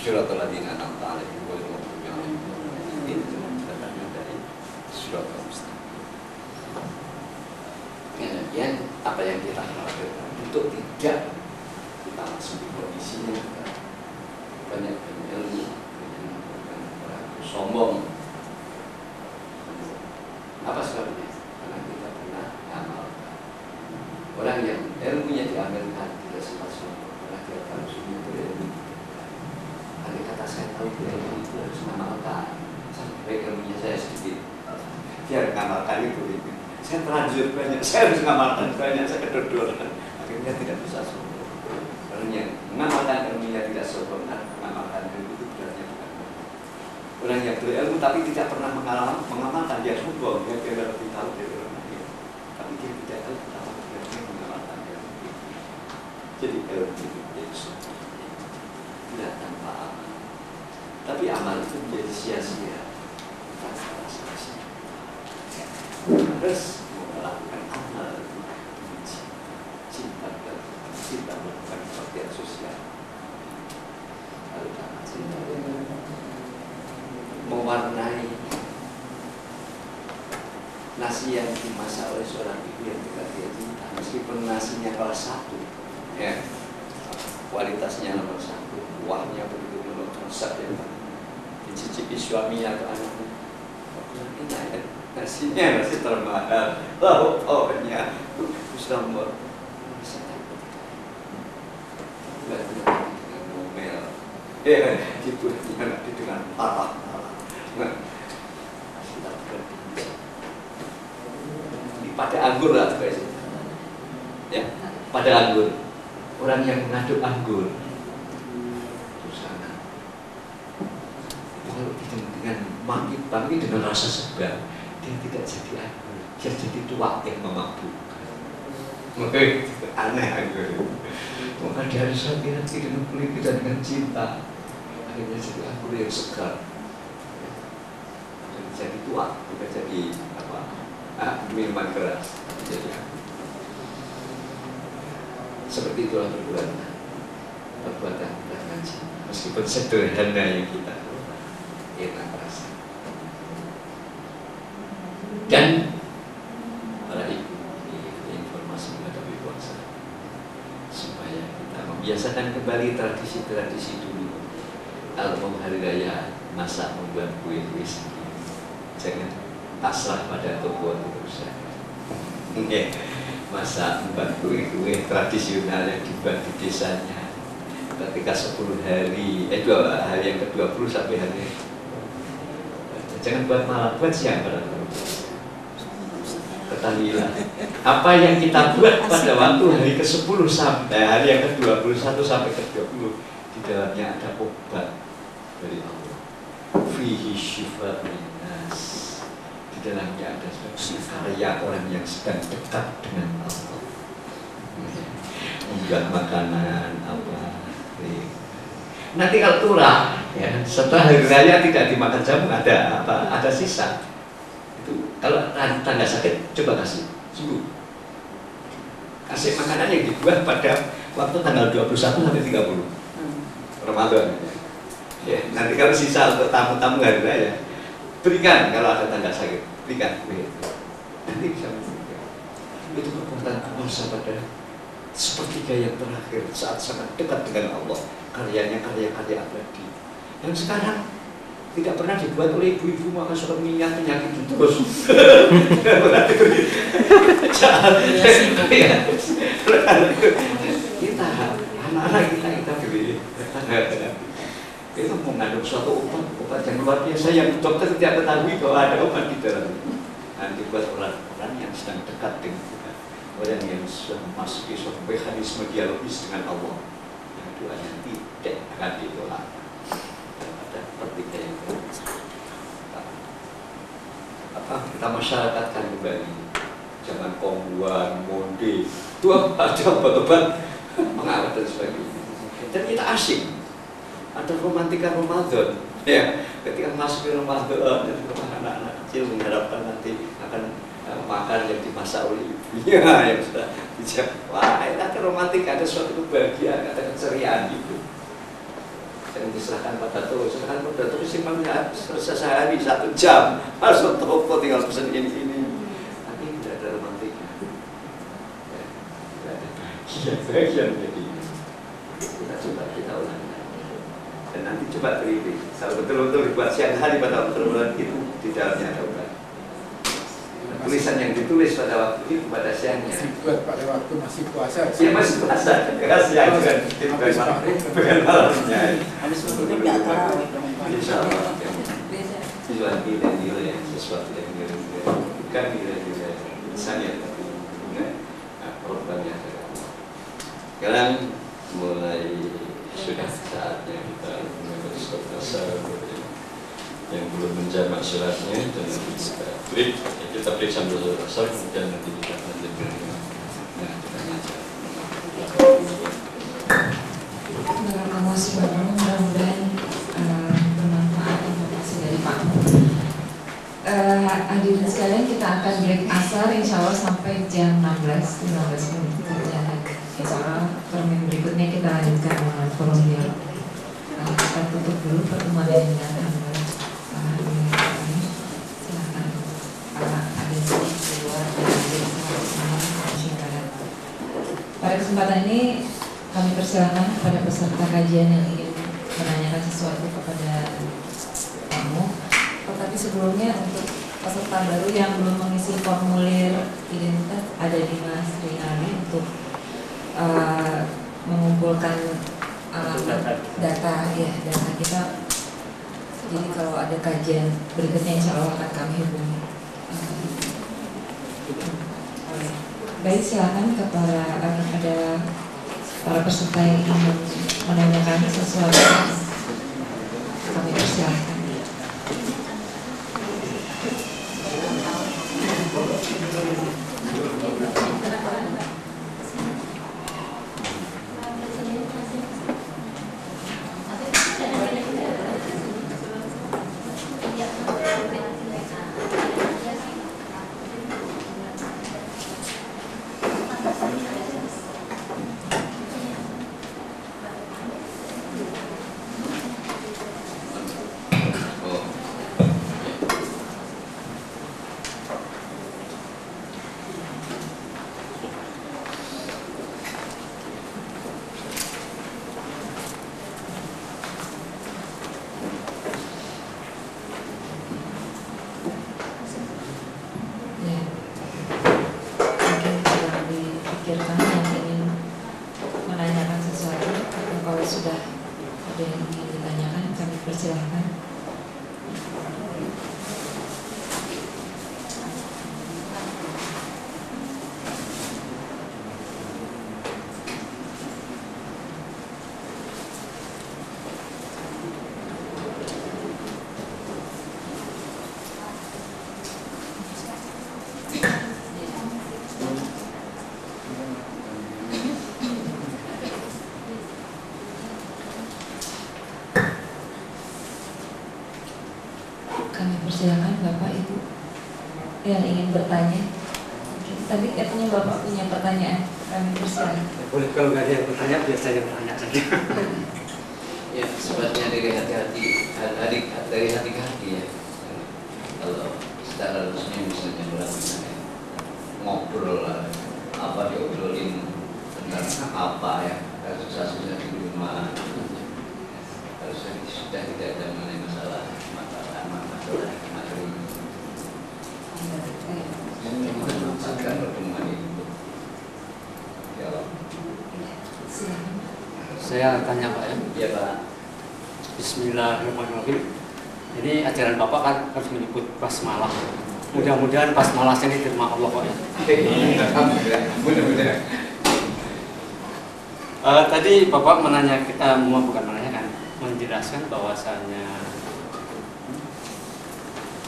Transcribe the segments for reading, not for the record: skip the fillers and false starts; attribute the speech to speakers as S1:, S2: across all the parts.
S1: Siratal ladzina an'amta 'alaihim ghairil maghdubi 'alaihim. Itu datangnya dari siratal mustaqim. Kemudian apa yang kita khawatirkan untuk tidak kita masuk di kondisinya banyak ilmu sombong. Apa sebabnya? Karena kita pernah amalkan. Orang yang ilmunya diamalkan tidak sempat sombong karena dia tahu sunnah berilmu. Andai kata saya tahu berilmu itu harus mengamalkan. Sampai ilmunya saya sedikit, biar mengamalkan itu. Saya terlanjur banyak, saya harus mengamalkan banyak, saya kedodoran. Akhirnya tidak bisa sombong. Orang yang mengamalkan ilmunya tidak sombong, mengamalkan ilmu itu berarti bukan. Orang yang berilmu tapi tidak pernah mengamalkan, dia sombong, dia lebih tahu dari orang lain. Tapi dia tidak tahu betapa dia mengamalkan ilmu itu. Jadi ilmu itu menjadi sombong. Tidak tanpa amal. Tapi amal itu menjadi sia-sia. Harus melakukan amal cinta melakukan baktian sosial. Lalu cinta mewarnai nasi yang dimasak oleh seorang ibu yang tidak dia cinta, meskipun nasinya kelas 1, ya, kualitasnya nomor 1, kuahnya begitu melesat ya, dicicipi suaminya atau anaknya, enak ya. Nasinya masih termahal, lauknya bisa ngomel, dibuatnya nanti dengan parah. Pada anggur lah guys, ya, pada anggur, orang yang mengaduk anggur, susana, kalau dengan bangkit dengan rasa segar. Dia tidak jadi anggur, dia jadi tuak yang memabukkan. Oke, aneh anggur. Maka dia harus hati-hati dengan kulit kita dengan cinta. Akhirnya jadi anggur yang segar. Jadi tuak, bukan jadi minuman keras. Jadi anggur. Seperti itulah perbuatan kita dengan cinta. Meskipun sederhana yang kita enak rasa. Dan para ibu, ini informasi menghadapi puasa supaya kita membiasakan kembali tradisi-tradisi dulu. Kalau hari raya masak membuat kue-kue sendiri, jangan pasrah pada toko terus. Masak membuat kue-kue tradisional yang dibuat di desanya. Ketika 10 hari, hari yang ke-20 sampai hari, jangan buat malam, buat siang pada ketahuilah apa yang kita buat pada waktu hari ke-10 sampai hari yang ke-21 sampai ke-20 di dalamnya ada obat dari Allah. Fihi syifa'un linnas. Di dalamnya ada karya orang yang sedang dekat dengan Allah. Unggah makanan apa. Nanti kalau turah, ya, setelah hari raya tidak dimakan jamu ada sisa. Kalau tanda sakit, coba kasih, sungguh. Kasih makanan yang dibuat pada waktu tanggal 21 sampai 30 Ramadan. Ya, nanti kalau sisa untuk tamu-tamu hari raya, berikan kalau ada tanda sakit, berikan. Nanti bisa memberikan. Itu perbuatan puasa pada sepertiga yang terakhir saat sangat dekat dengan Allah. Karyanya karya-karya abadi. Yang sekarang tidak pernah dibuat oleh ibu-ibu, maka suka minyak penyakit itu terus. Kita anak-anak kita beli itu mengandung suatu obat yang luar biasa yang dokter tidak ketahui bahwa ada obat di dalam. Nanti buat orang-orang yang sedang dekat dengan kita, orang yang sudah memasuki suatu mekanisme dialogis dengan Allah, yang doanya tidak akan ditolak. Kita masyarakatkan kembali jangan kongguan, monde itu ada obat-obat mengawet dan sebagainya, dan kita asing ada romantika Ramadan ya, ketika masuk ke Ramadan dan anak-anak kecil mengharapkan nanti akan makan yang dimasak oleh ibunya yang sudah bijak. Wah, itu ada romantika, ada suatu kebahagiaan, ada keceriaan itu. yang diserahkan pada Dato, serahkan pada Dato simpelnya selesai sehari 1 jam, harus toko tinggal pesan ini. Tapi tidak ada romantiknya. Bagian jadi kita coba kita ulangi dan nanti coba teliti. Kalau betul-betul dibuat siang hari pada waktu itu di dalamnya ada ulang. Tulisan yang ditulis pada waktu itu pada siangnya
S2: dibuat pada waktu masih puasa.
S1: Ya masih puasa, siang bukan malamnya. Insya Allah. Tujuan nilai sesuatu yang nilai bukan nilai misalnya programnya. Sekarang mulai sudah saatnya kita meneruskan pasal yang belum menjamak suratnya dan nanti kita beri sambil pasal kemudian nanti kita lanjutkan
S3: mudah-mudahan bermanfaat informasi dari Pak. Hadirin sekalian, kita akan break asar insya Allah sampai jam 15 menit. Insya Allah termin berikutnya kita lanjutkan dengan formulir. Kita tutup dulu pertemuan ini dengan alhamdulillah. Silakan ada di luar dan pada kesempatan ini kami persilakan kepada peserta kajian yang ingin menanyakan sesuatu kepada kamu. Tetapi sebelumnya untuk peserta baru yang belum mengisi formulir identitas ada di Mas Rinaldi untuk mengumpulkan data kita. Jadi kalau ada kajian berikutnya insya Allah akan kami hubungi. Baik, silakan kepada ada para peserta yang ingin menanyakan sesuatu, kami persilahkan. Silakan Bapak Ibu yang ingin bertanya. Tadi katanya Bapak punya pertanyaan, kami persilakan.
S4: Boleh, kalau nggak ada yang bertanya biar saya bertanya saja.
S1: Ya, sebenarnya dari hati-hati, dari hati ke hati ya. Kalau secara resmi misalnya berarti ngobrol lah, apa diobrolin tentang apa ya, kasus-kasusnya di rumah. Harusnya sudah tidak ada mengenai masalah materi. Memanfaatkan pertemuan itu. Ya,
S4: Saya tanya Pak ya.
S1: Iya Pak.
S4: Bismillahirrahmanirrahim. Ini ajaran Bapak kan harus menyebut basmalah. Mudah-mudahan basmalah ini diterima Allah Pak ya.
S1: Mudah-mudahan.
S4: Tadi Bapak bukan menanyakan, menjelaskan bahwasannya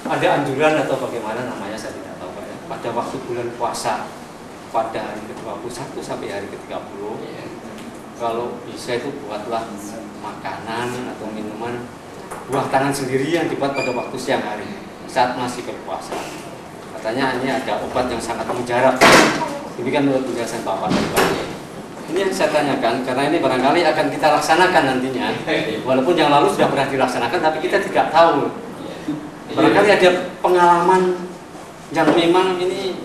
S4: ada anjuran atau bagaimana namanya saya tidak tahu Pak ya. Pada waktu bulan puasa pada hari ke-21 sampai hari ke-30 kalau bisa itu buatlah makanan atau minuman buah tangan sendiri yang dibuat pada waktu siang hari saat masih berpuasa. Katanya ini ada obat yang sangat mujarab. Demikian menurut penjelasan Bapak tadi Pak. Ini yang saya tanyakan karena ini barangkali akan kita laksanakan nantinya. Walaupun yang lalu sudah pernah dilaksanakan, tapi kita tidak tahu. Barangkali ada pengalaman yang memang ini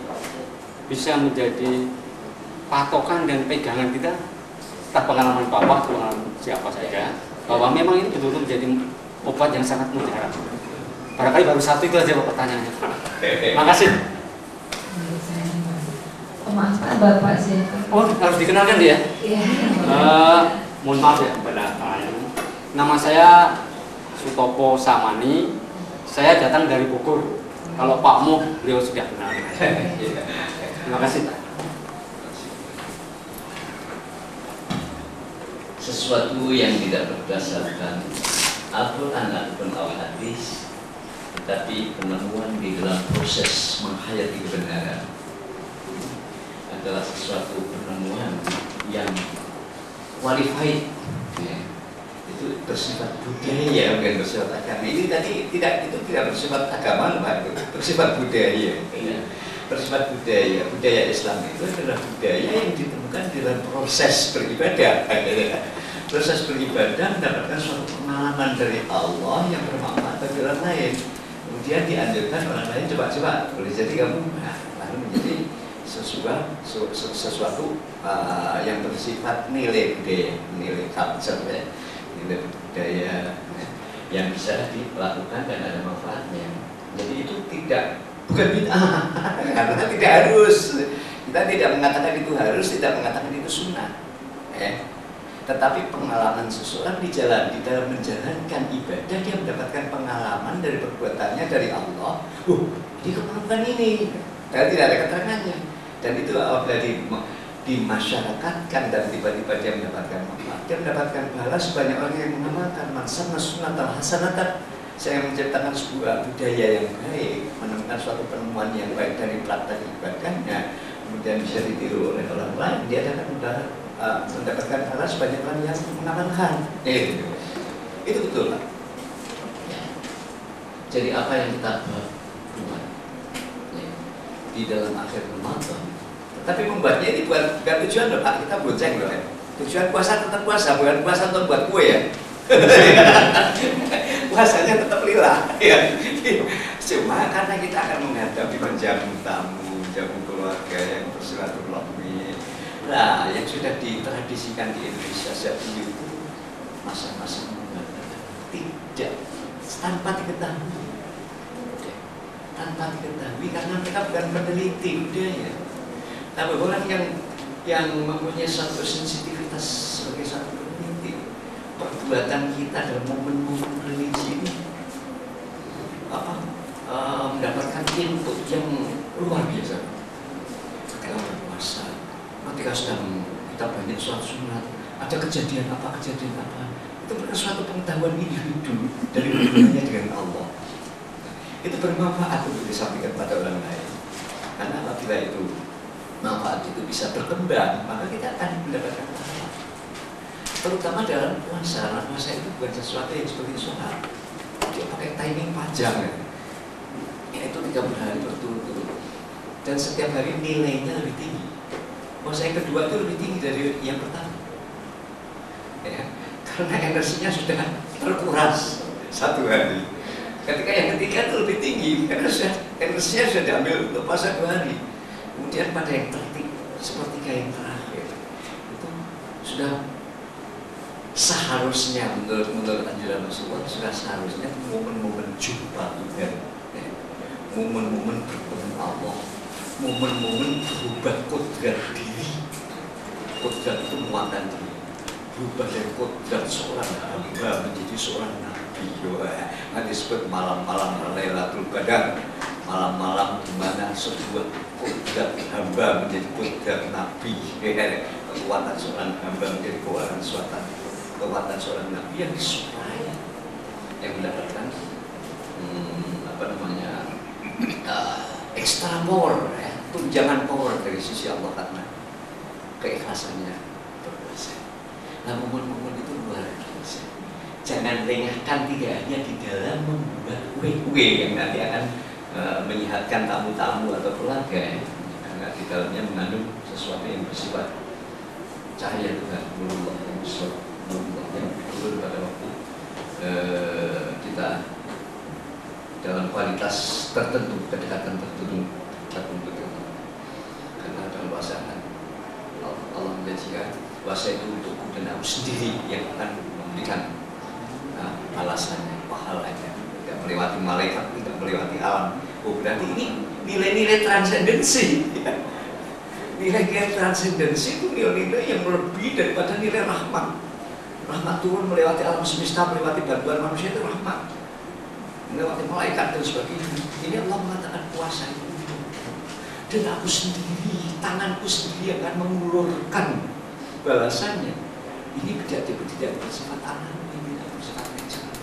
S4: bisa menjadi patokan dan pegangan kita. Entah pengalaman Bapak, pengalaman siapa saja, bahwa memang ini betul-betul menjadi obat yang sangat mujarab. Barangkali baru satu itu aja pertanyaannya. Terima kasih.
S3: Oh, maaf Pak, Bapak siapa?
S4: Oh, harus dikenalkan dia?
S3: Iya.
S4: Mohon maaf ya pada nama saya Sutopo Samani. Saya datang dari Bogor. Kalau Pak Mo, beliau sudah kenal. Terima kasih.
S1: Sesuatu yang tidak berdasarkan Al-Quran ataupun Al-Hadis, tetapi penemuan di dalam proses menghayati kebenaran adalah sesuatu penemuan yang qualified, ya. Itu bersifat budaya, bukan bersifat agama. Ini tadi itu tidak bersifat agama, Pak. Itu bersifat budaya, ya. Bersifat budaya. Budaya Islam itu adalah budaya yang ditemukan dalam proses beribadah. Proses beribadah mendapatkan suatu pengalaman dari Allah yang bermanfaat bagi orang lain. Kemudian dianjurkan orang lain coba-coba. Boleh jadi kamu lalu menjadi sesuatu yang bersifat nilai budaya, nilai culture, ya. Nilai budaya yang bisa dilakukan dan ada manfaatnya. Jadi itu bukan bid'ah, karena tidak harus. Kita tidak mengatakan itu harus, tidak mengatakan itu sunnah. Tetapi pengalaman seseorang di dalam menjalankan ibadah, dia mendapatkan pengalaman dari perbuatannya dari Allah. Ini kemampuan ini, dan tidak ada keterangannya. Dan itu apabila dimasyarakatkan dan tiba-tiba dia mendapatkan manfaat, dia mendapatkan pahala sebanyak orang yang mengamalkan. Mansan sunnatan hasanatan. Saya menciptakan sebuah budaya yang baik, menemukan suatu penemuan yang baik dari praktek ibadahnya, kemudian bisa ditiru oleh orang lain, dia akan mendapatkan pahala sebanyak orang yang mengamalkan. Itu betul, Pak. Jadi apa yang kita buat di dalam akhir Ramadan, tetapi membuatnya ini bukan tujuan loh, Pak. Kita bonceng loh, ya. Tujuan puasa tetap puasa, bukan puasa untuk buat kue, ya. Puasanya tetap lillah, ya. Cuma karena kita akan menghadapi menjamu tamu, menjamu keluarga yang bersilaturahmi. Nah, yang sudah ditradisikan di Indonesia sejak dulu itu masa-masa tidak tanpa diketahui, karena mereka bukan peneliti budaya. Tapi orang yang mempunyai satu sensitivitas sebagai satu peneliti, perbuatan kita dalam momen-momen religi ini mendapatkan input yang luar biasa. Ketika berpuasa, ketika sedang kita banyak sholat sunat, ada kejadian apa, itu bukan suatu pengetahuan individu dari hubungannya dengan Allah. Itu bermanfaat untuk disampaikan pada orang lain. Karena apabila itu manfaat itu bisa berkembang, maka kita akan mendapatkan pahala. Terutama dalam puasa. Puasa itu bukan sesuatu yang seperti sholat. Dia pakai timing panjang, ya. Yaitu 30 hari berturut-turut. Dan setiap hari nilainya lebih tinggi. Puasa yang kedua itu lebih tinggi dari yang pertama, ya. Karena energinya sudah terkuras satu hari. Ketika yang ketiga itu lebih tinggi, karena energinya sudah diambil untuk puasa 2 hari. Kemudian pada yang tertik, sepertiga yang terakhir, itu sudah seharusnya menurut anjuran Rasulullah, sudah seharusnya momen-momen jumpa Tuhan, ya. Momen-momen bertemu Allah, momen-momen berubah kodrat diri. Kodrat itu muatan diri, berubah dari kodrat seorang hamba menjadi seorang nabi. Nanti disebut malam-malam Lailatul Qadar, malam-malam di mana sebuah kodrat hamba menjadi kodrat nabi. Kekuatan seorang hamba menjadi kekuatan seorang nabi yang disukai, yang mendapatkan extra power, ya, tunjangan power dari sisi Allah karena keikhlasannya berpuasa. Nah, momen-momen itu luar biasa. Jangan lengahkan, tidak hanya di dalam membuat kue-kue yang nanti akan menyehatkan tamu-tamu atau keluarga, ya. Karena di dalamnya mengandung sesuatu yang bersifat cahaya Tuhan, nurullah yang besar, nurullah yang turun pada waktu kita dalam kualitas tertentu, kedekatan tertentu dengan karena dalam bahasa Allah menjanjikan puasa itu untukku dan aku sendiri yang akan memberikan balasannya, pahalanya, tidak melewati malaikat, tidak melewati alam. Oh, berarti ini nilai-nilai transendensi. Nilai-nilai transendensi itu nilai-nilai yang lebih daripada nilai rahmat. Rahmat turun melewati alam semesta, melewati bantuan manusia itu rahmat, melewati malaikat dan sebagainya. Ini Allah mengatakan puasa itu, dan aku sendiri, tanganku sendiri akan mengulurkan balasannya. Ini tidak bersifat alam, ini tidak bersifat natural,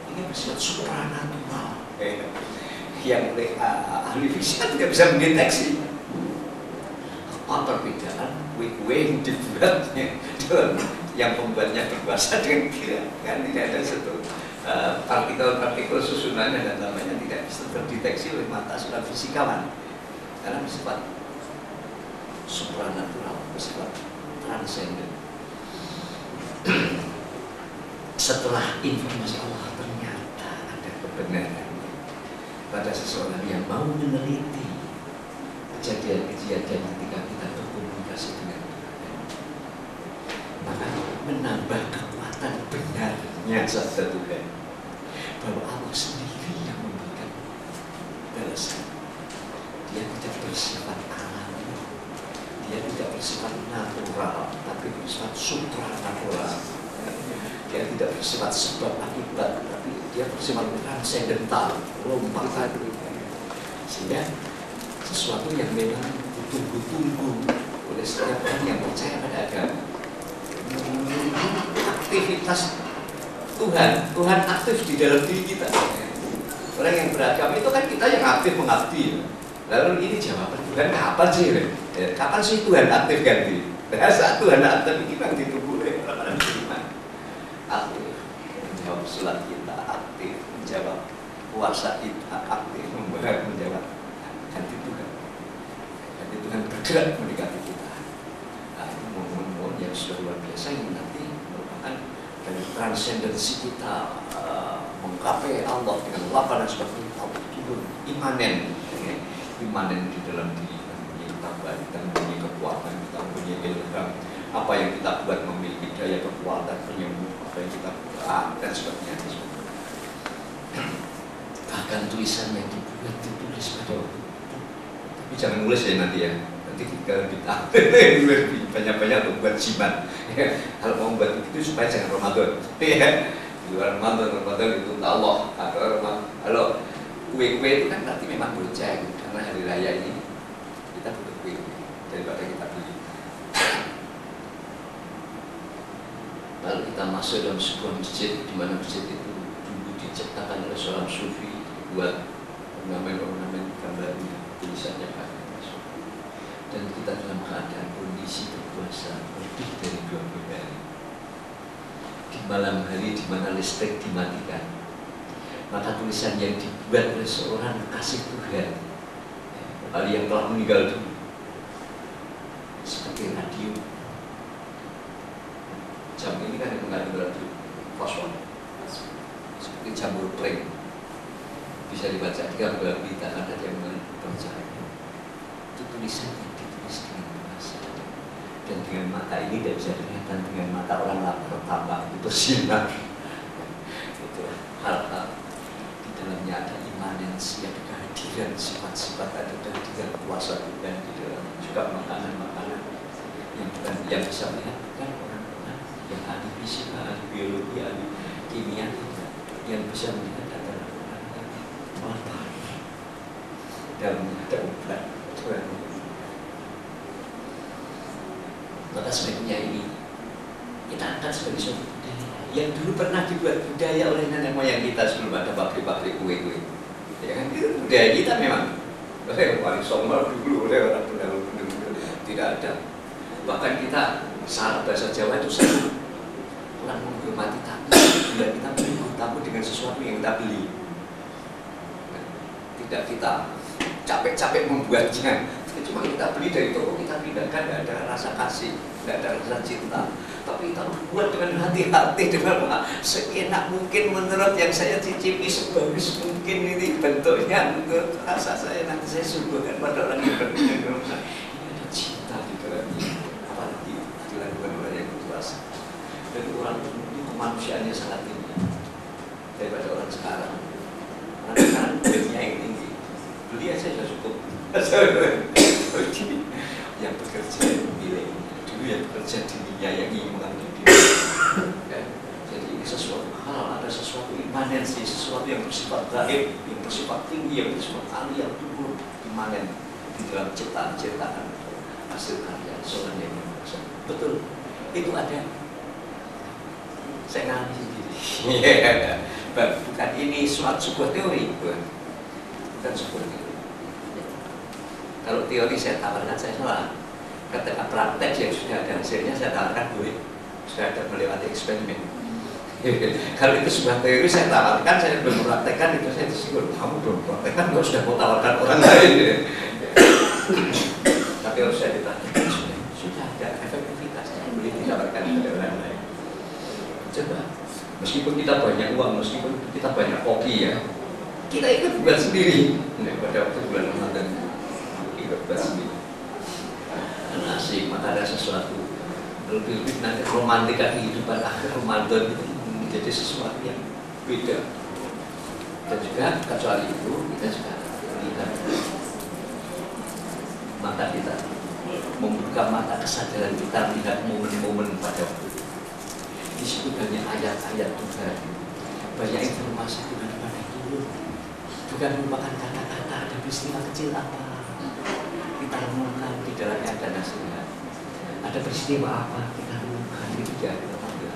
S1: ini bersifat supranatural. Yang ahli fisika tidak bisa mendeteksi apa perbedaan kue-kue yang dibuatnya dalam yang pembuatnya berkuasa dengan kira, kan tidak ada satu partikel-partikel susunannya dan namanya tidak bisa terdeteksi oleh mata seorang fisikawan karena bersifat supranatural, bersifat transenden. Setelah informasi Allah ternyata ada kebenaran pada seseorang yang mau meneliti kejadian-kejadian ketika kita berkomunikasi dengan Tuhan, maka menambah kekuatan benarnya sabda Tuhan bahwa Allah sendiri yang memberikan balasan. Dia tidak bersifat alami, dia tidak bersifat natural, tapi bersifat supranatural. Dia tidak bersifat sebab akibat, tapi dia bersifat transendental, lompatan. Sehingga sesuatu yang memang ditunggu-tunggu oleh setiap orang yang percaya pada agama. Aktivitas Tuhan aktif di dalam diri kita. Orang yang beragama itu kan kita yang aktif mengabdi. Lalu ini jawaban Tuhan kapan sih? Kapan sih Tuhan aktif ganti? Saat Tuhan aktif ini kan ditunggu oleh orang-orang beriman. Aktif menjawab sholat kita, aktif menjawab puasa kita, aktif menjawab ganti Tuhan. Ganti Tuhan bergerak mendekati kita. Nah, itu momen-momen yang sudah luar biasa yang nanti merupakan dari transendensi kita menggapai Allah dengan lapangan seperti Allah turun imanen di dalam diri kita, mempunyai tambahan, kita mempunyai kekuatan, kita mempunyai ilham, apa yang kita buat memiliki daya kekuatan penyembuh, apa yang kita buat dan sebagainya. Bahkan tulisan yang dibuat ditulis pada waktu itu, tapi jangan nulis ya nanti ya, nanti kita banyak-banyak untuk buat jimat. Kalau mau buat begitu supaya jangan Ramadan. Di luar Ramadan itu Allah. Kalau kue-kue itu kan nanti memang bonceng, karena hari raya ini kita butuh kue daripada kita beli. Lalu kita masuk dalam sebuah masjid, di mana masjid itu dulu diciptakan oleh seorang sufi, buat ornamen-ornamen gambarnya, tulisannya pakai masuk. Dan kita dalam keadaan kondisi berpuasa lebih dari 20 hari. Di malam hari di mana listrik dimatikan, maka tulisan yang dibuat oleh seorang kasih Tuhan, kali yang telah meninggal dulu, seperti radio. Jam ini kan yang mengandung radio fosfor, seperti jamur pring, bisa dibaca tiga berita ada yang percaya. Itu tulisan yang ditulis dengan bahasa dan dengan mata ini tidak bisa kelihatan dengan mata orang lapar tambah itu bersinar. Itu hal-hal di dalamnya ada imanensi, ada kehadiran sifat-sifat, ada kehadiran kuasa Tuhan di dalam juga makanan-makanan yang bisa melihat kan orang-orang yang ahli fisika, ahli biologi, ahli kimia yang bisa melihat adalah orang yang lapar dan ada obat. Maka sebaiknya ini kita angkat sebagai suatu budaya yang dulu pernah dibuat budaya oleh nenek moyang kita sebelum ada pabrik-pabrik kue-kue. Ya kan, itu budaya kita memang oleh Wali Songo dulu, oleh orang pendahulu tidak ada. Bahkan kita saat bahasa Jawa itu sering kurang menghormati tamu bila kita menerima tamu dengan sesuatu yang kita beli. Tidak kita capek-capek membuatnya, itu Cuma kita beli dari toko, kita pindahkan, tidak ada rasa kasih, tidak ada rasa cinta. Tapi kita buat dengan hati-hati, dengan seenak mungkin menurut yang saya cicipi, sebagus mungkin ini bentuknya, menurut rasa saya nanti saya suguhkan pada orang yang berbeda. Ini ada cinta di dalamnya, apalagi dilakukan oleh yang berkuasa. Dan orang itu kemanusiaannya sangat tinggi daripada orang sekarang. Orang sekarang dunia yang tinggi, beli aja sudah cukup. Yang bekerja milik dulu, yang bekerja di menyayangi, mengabdi diri. Jadi ini sesuatu hal, ada sesuatu imanensi, sesuatu yang bersifat gaib, yang bersifat tinggi, yang bersifat ahli, yang tumbuh imanen di dalam ciptaan-ciptaan hasil karya seorang yang berkuasa. Betul, itu ada. Saya ngalami sendiri. Bukan ini sebuah teori, bukan sebuah teori. Kalau teori saya tawarkan, saya salah. Ketika praktek yang sudah ada hasilnya, saya tawarkan boleh. Sudah ada melewati eksperimen. Kalau itu sebuah teori saya tawarkan, saya belum praktekkan, itu saya tersinggung. Kamu belum praktekkan, kamu sudah mau tawarkan orang lain. Tapi kalau saya ditawarkan, sudah ada efektivitasnya, boleh ditawarkan kepada orang lain. Coba, meskipun kita banyak uang, meskipun kita banyak kopi ya, kita ikut buat sendiri. Pada waktu bulan Ramadan, ikut buat sendiri. Asik, maka ada sesuatu lebih-lebih nanti romantika kehidupan akhir Ramadan itu menjadi sesuatu yang beda. Dan juga kecuali itu kita juga melihat mata kita, membuka mata kesadaran kita, melihat momen-momen pada waktu itu. Disebut banyak ayat-ayat Tuhan, banyak informasi Tuhan pada itu. Bukan merupakan kata-kata, ada peristiwa kecil apa kita renungkan, di dalamnya ada nasihat, ada peristiwa apa kita renungkan, itu dia kita panggil.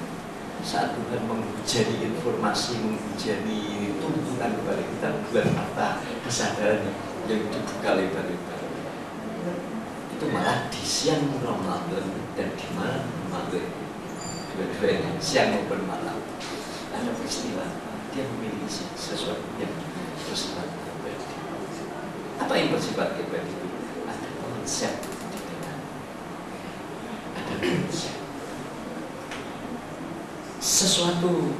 S1: Saat Tuhan menghujani informasi, menghujani tumbuhan kepada kita, membuat mata kesadaran yang dibuka lebar-lebar. Itu malah di siang Ramadan dan di malam Ramadan, dua-duanya siang maupun malam ada peristiwa dia memiliki sesuatu yang bersifat abadi. Apa yang bersifat abadi itu? Ada konsep di dalam, ada konsep sesuatu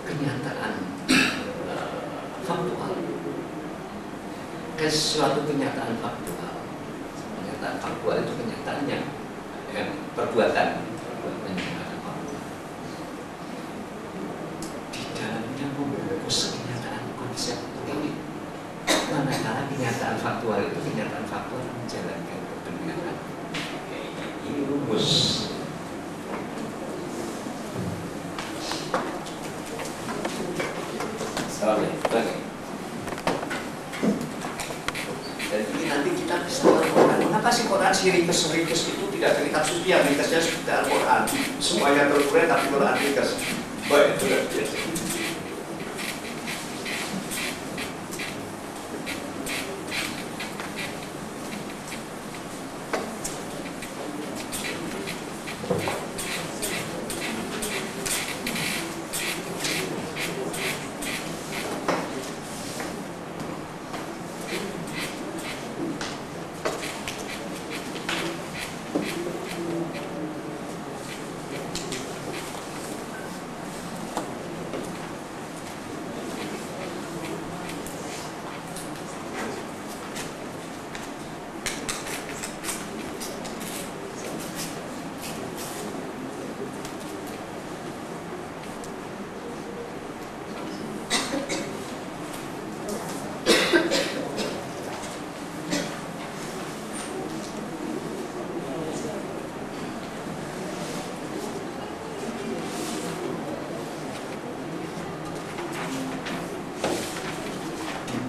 S1: kenyataan faktual, sesuatu kenyataan faktual. Kenyataan faktual itu kenyataannya perbuatan yang ada faktual. Di dalamnya membungkus kenyataan konsep ini. Manakala kenyataan faktual itu kenyataan faktual menjalankan kebenaran. Ini rumus. Dan ini nanti kita bisa melakukan. Mengapa sih Quran ringkes itu tidak terikat suci, yang ringkesnya seperti Al-Quran, semuanya terurai tapi Quran ringkes. Baik, itu sudah biasa.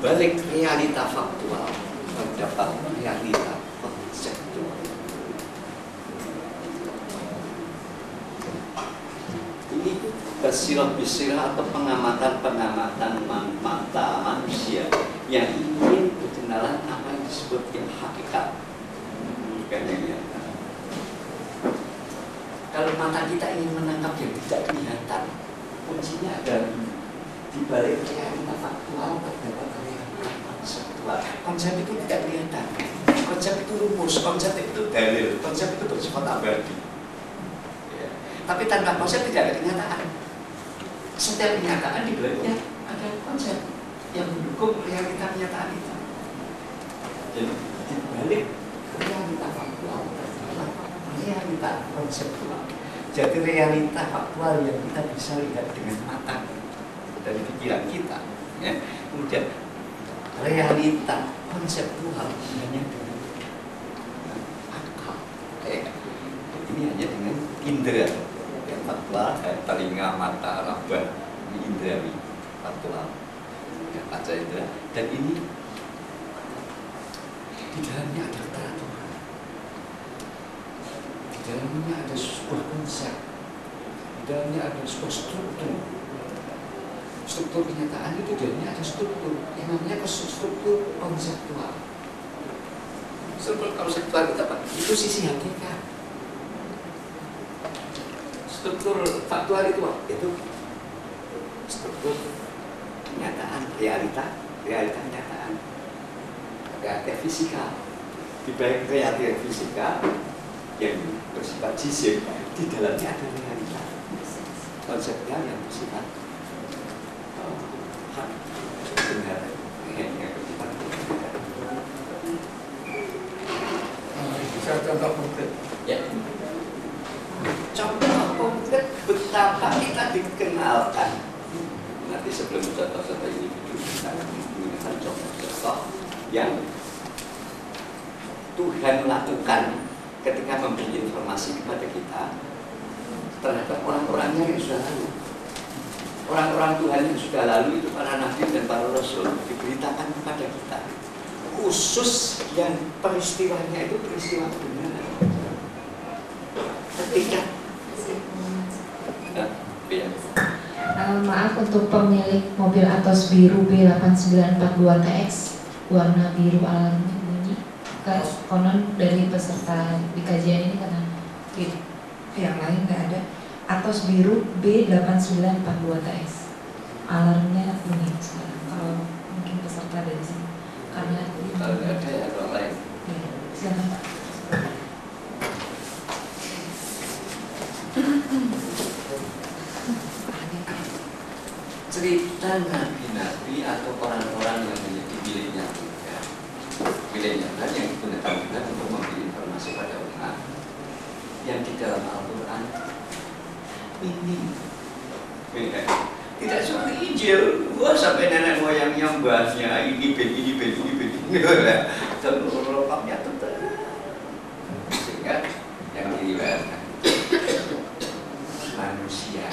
S1: Balik realita faktual terdapat realita konseptual. Ini basirah atau pengamatan mata manusia yang ingin kebenaran apa yang disebut yang hakikat. Kalau mata kita ingin menangkap yang tidak kelihatan, kuncinya ada di balik realita faktual terdapat realita konseptual. faktual. Konsep itu tidak kelihatan. Konsep itu rumus, konsep itu dalil, konsep itu bersifat abadi. Ya. Tapi tanpa konsep tidak ada kenyataan. Setiap kenyataan di baliknya ada konsep yang mendukung realita kenyataan itu. Jadi di balik realita faktual adalah realita konseptual. Jadi realita faktual yang kita bisa lihat dengan mata dari pikiran kita, ya. Kemudian realita konseptual hanya dengan akal, ya. Ini hanya dengan indera yang faktual, telinga, mata, raba, ini indrawi faktual, ya, panca indera. Dan ini di dalamnya ada peraturan, di dalamnya ada sebuah konsep, di dalamnya ada sebuah struktur. Struktur kenyataan itu dalamnya ada struktur yang namanya struktur konseptual. Struktur konseptual itu apa? Itu sisi hakikat. Struktur faktual itu apa? Itu struktur kenyataan, realita kenyataan, realita fisika. Di balik realita fisika yang bersifat jisim, di dalamnya ada realita konseptual yang bersifat benar.
S2: Bisa contoh konkret.
S1: Ya. Contoh konkret betapa kita dikenalkan. Nanti sebelum contoh-contoh ini kita menggunakan contoh-contoh yang Tuhan lakukan ketika memberi informasi kepada kita terhadap orang-orangnya yang sudah lalu. Orang-orang Tuhan yang sudah lalu itu para nabi dan para rasul diberitakan kepada kita, khusus yang peristiwanya itu peristiwa kebenaran. Ketika
S3: maaf, untuk pemilik mobil Atos biru B8942TX warna biru alarmnya bunyi, konon dari peserta di kajian ini karena yang lain nggak ada. Atos biru B8942TX alarmnya bunyi sekarang. Kalau mungkin peserta dari sini karena
S1: kalau nggak ada ya orang lain.
S3: Ya, silakan Pak.
S1: Cerita nabi-nabi atau orang-orang yang menjadi miliknya Tuhan, miliknya Tuhan yang digunakan Tuhan untuk memberi informasi pada umat yang di dalam Al-Quran ini tidak seperti Injil. Wah, sampai nenek moyangnya bahasnya ini ben dan lengkapnya itu sehingga yang diriwayatkan manusia.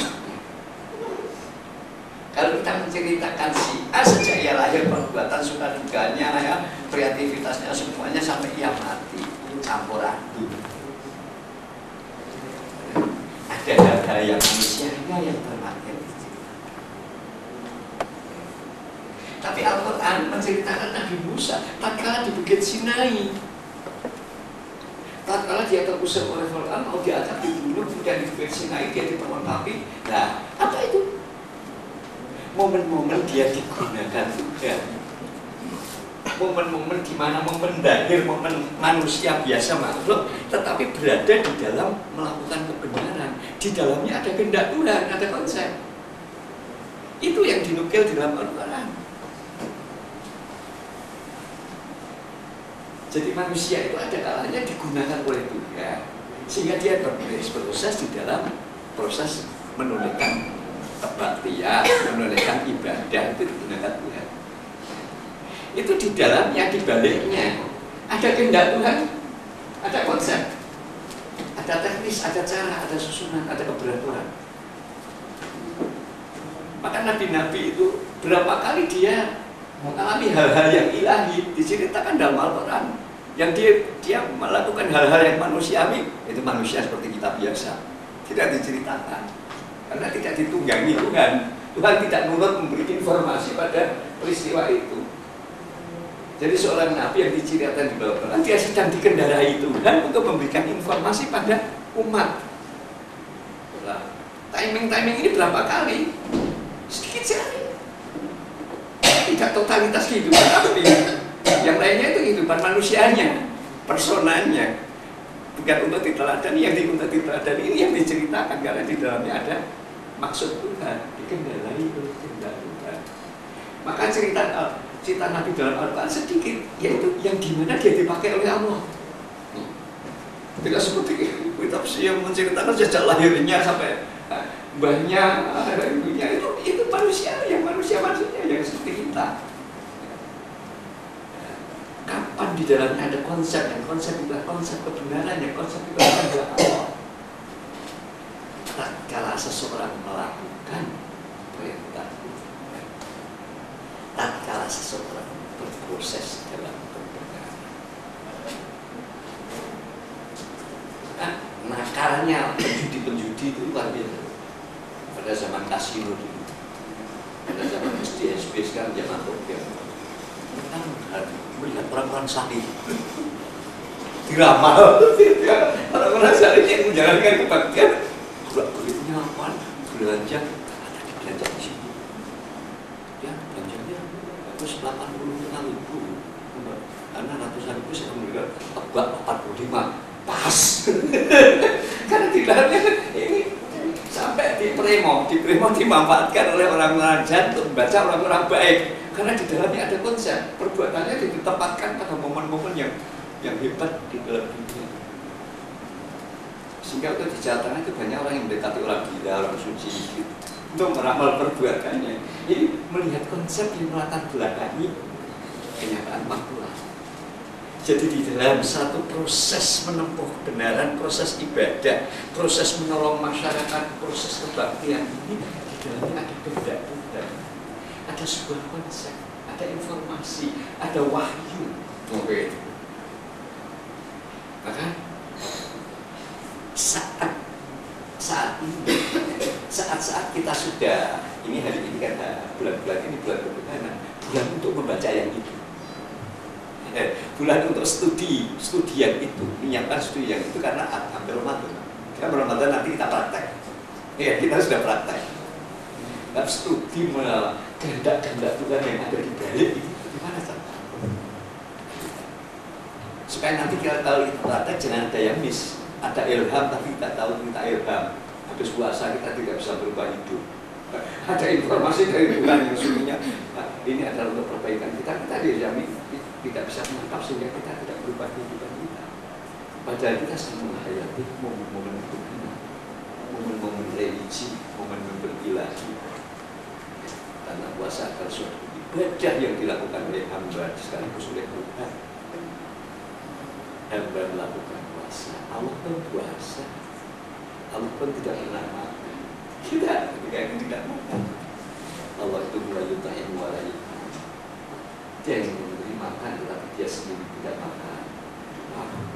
S1: Kalau kita menceritakan si A sejak ia lahir, perbuatan suka duganya, ya, kreativitasnya semuanya sampai ia mati, campur aduk. Ada hal-hal yang manusianya yang termaten. Tapi Al-Quran menceritakan Nabi Musa tatkala di Bukit Sinai, tatkala dia terusir oleh Fir'aun, mau diajak dibunuh, kemudian di Bukit Sinai dia diperlengkapi. Nah, apa itu? Momen-momen dia digunakan Tuhan, momen-momen di mana momen lahir, momen manusia biasa makhluk, tetapi berada di dalam melakukan kebenaran. Di dalamnya ada kehendak Tuhan, ada konsep. Itu yang dinukil di dalam Al-Quran. Jadi manusia itu ada kalanya digunakan oleh Tuhan, sehingga dia berproses di dalam proses menunaikan kebaktian, menunaikan ibadah, itu digunakan Tuhan. Itu di dalamnya, di baliknya ada kehendak Tuhan, ada konsep, ada teknis, ada cara, ada susunan, ada keberaturan. Maka nabi-nabi itu berapa kali dia mengalami hal-hal yang ilahi diceritakan dalam Al-Quran, yang dia melakukan hal-hal yang manusiawi, itu manusia seperti kita biasa, tidak diceritakan karena tidak ditunggangi Tuhan. Tuhan tidak nurut memberi informasi pada peristiwa itu. Jadi seorang nabi yang diceritakan di bawah Quran, dia sedang dikendarai Tuhan untuk memberikan informasi pada umat. Nah, timing ini berapa kali? Sedikit sekali. Tidak totalitas kehidupan nabi. Yang lainnya itu kehidupan manusianya, personanya. Bukan untuk diteladani, yang untuk diteladani ini yang diceritakan karena di dalamnya ada maksud Tuhan, dikendalai oleh kehendak Tuhan. Maka cerita Nabi dalam Al-Quran sedikit, yaitu yang dimana dia dipakai oleh Allah. Tidak seperti kitab yang menceritakan sejak lahirnya sampai mbahnya, ibunya, itu manusia, yang manusia-manusia yang seperti kita. Kapan di dalamnya ada konsep, dan konsep itu konsep kebenaran, yang konsep itu adalah Allah. Tatkala seseorang melakukan perintah, tatkala seseorang berproses dalam kebenaran, nakalnya penjudi itu luar biasa. Pada zaman kasino dulu, pada zaman SDSB, sekarang zaman Tokyo, melihat orang-orang saleh diramal, orang-orang saleh yang menjalankan kebaktian, duitnya apa? Belanja, ada di belanja di sini. Ya, belanjanya bagus 85.000, karena ratusan ribu saya kemudian tebak 45, pas. Karena di dalamnya ini sampai di premo dimanfaatkan oleh orang-orang jahat untuk membaca orang-orang baik. Karena di dalamnya ada konsep, perbuatannya ditempatkan pada momen-momen yang hebat di dalam dunia. Sehingga untuk di Jawa Tengah itu banyak orang yang mendekati orang gila, orang suci gitu, untuk meramal perbuatannya. Ini melihat konsep yang melatar belakangi kenyataan makhluk. Jadi di dalam satu proses menempuh kebenaran, proses ibadah, proses menolong masyarakat, proses kebaktian ini, di dalamnya ada kehendak Tuhan. Ada sebuah konsep, ada informasi, ada wahyu. Oke. Maka saat kita sudah, ini hari ini kan bulan-bulan ini bulan kebenaran, bulan untuk membaca yang itu, bulan untuk studi yang itu, menyiapkan studi yang itu karena hampir Ramadan. Karena Ramadan nanti kita praktek, ya kita sudah praktek. Dan studi mengenal kehendak-kehendak Tuhan yang ada di balik itu gimana cara? Supaya nanti kita tahu itu praktek, jangan ada yang miss. Ada ilham tapi tidak tahu kita ilham. Habis puasa kita tidak bisa berubah hidup. Ada informasi dari Tuhan yang sesungguhnya ini adalah untuk perbaikan kita dijamin tidak bisa menangkap sehingga kita tidak berubah kehidupan kita. Padahal kita sedang menghayati momen-momen kebenaran, momen-momen religi, momen-momen berilahi. Karena puasa adalah suatu ibadah yang dilakukan oleh hamba sekaligus oleh Tuhan. Hamba melakukan puasa, Allah pun puasa, Allah pun tidak pernah makan. Kita tidak makan. Allah itu mulai yuta'in walai. Dia yang memberi makan, tetapi dia sendiri tidak makan.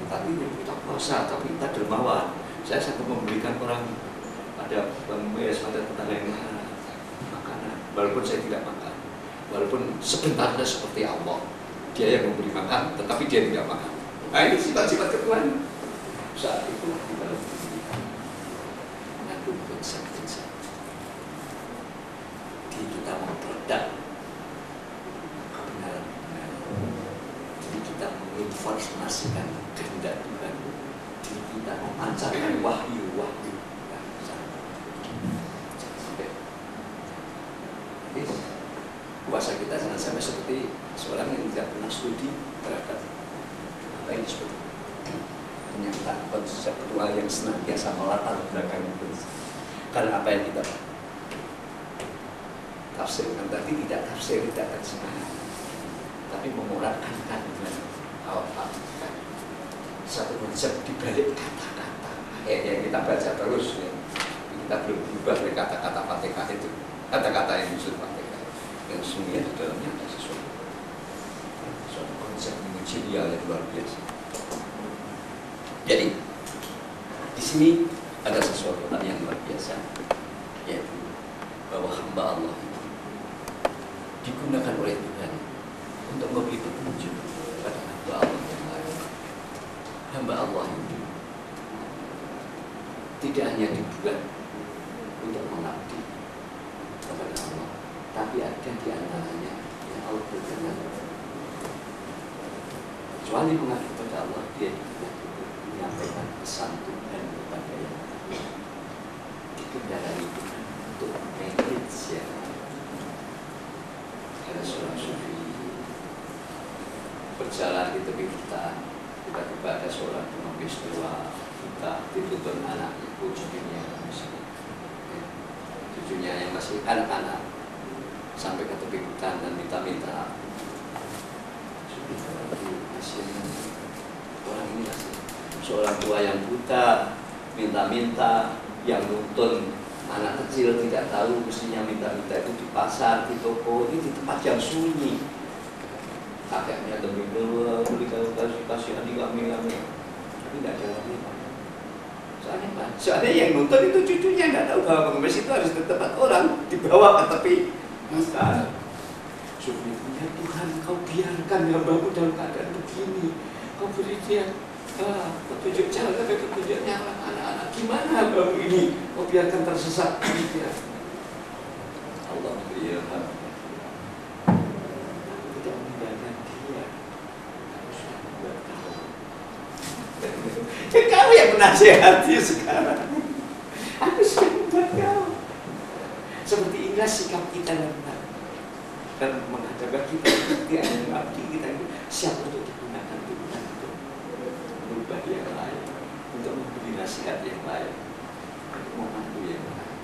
S1: Tetapi kita puasa, tapi kita dermawan. Saya sanggup memberikan orang ada pengemis, ada tetangga yang makanan, walaupun saya tidak makan, walaupun sebenarnya seperti Allah, dia yang memberi makan, tetapi dia tidak makan. Nah ini sifat-sifat ketuhanan. Saat itulah kita mengandung konsep-konsep. Jadi kita mempeledak kebenaran-kebenaran. Jadi kita menginformasikan kehendak Tuhan. Jadi kita memancarkan wahyu-wahyu. Puasa kita jangan sampai seperti seorang yang tidak pernah studi terhadap apa yang disebut kenyataan konseptual yang senantiasa melatar belakangi konsep. Karena apa yang kita tafsirkan tadi tidak tafsir, tidak terjemahan, tapi mengurangkan kandungan awal satu konsep di balik kata-kata yang kita baca terus ya. Kita belum berubah dari kata-kata Fatihah itu, kata-kata yang disebut Fatihah yang sungguhnya di dalamnya ada sesuatu konsep manajerial yang luar biasa. Jadi di sini ada sesuatu yang luar biasa, yaitu bahwa hamba Allah itu digunakan oleh Tuhan untuk memberi petunjuk kepada hamba Allah yang lain. Hamba Allah itu tidak hanya dibuat untuk mengabdi kepada Allah, tapi ada di antaranya yang Allah berkenan kecuali mengadu kepada Allah, dia menyampaikan pesan Tuhan kepada yang dikendarai Tuhan untuk manage ya. Ada seorang sufi berjalan di tepi hutan, tiba-tiba ada seorang pengemis tua buta dituntun anaknya, cucunya yang masih anak-anak sampai ke tepi hutan dan minta-minta. Orang ini masih seorang tua yang buta minta-minta, yang nuntun anak kecil tidak tahu mestinya minta-minta itu di pasar, di toko, ini di tempat yang sunyi. Kakeknya demi beli kasihan di kami, tapi tidak ada lagi. Soalnya apa? Soalnya yang nuntun itu cucunya nggak tahu bahwa pengemis itu harus di tempat orang, dibawa ke tepi hutan. Ya Tuhan, kau biarkan hambamu dalam keadaan begini, kau beri dia petunjuk jalan, petunjuknya anak-anak. Gimana hambamu ini? Kau biarkan tersesat dia. Allah beri ilham. Aku tidak meninggalkan dia. Aku sudah membuat kau. Kau yang menasehati sekarang. Aku sudah membuat kau. Seperti inilah sikap kita dan menghadapi kita seperti yang abdi kita itu siap untuk digunakan Tuhan untuk merubah yang lain, untuk memberi nasihat yang lain, untuk membantu yang lain.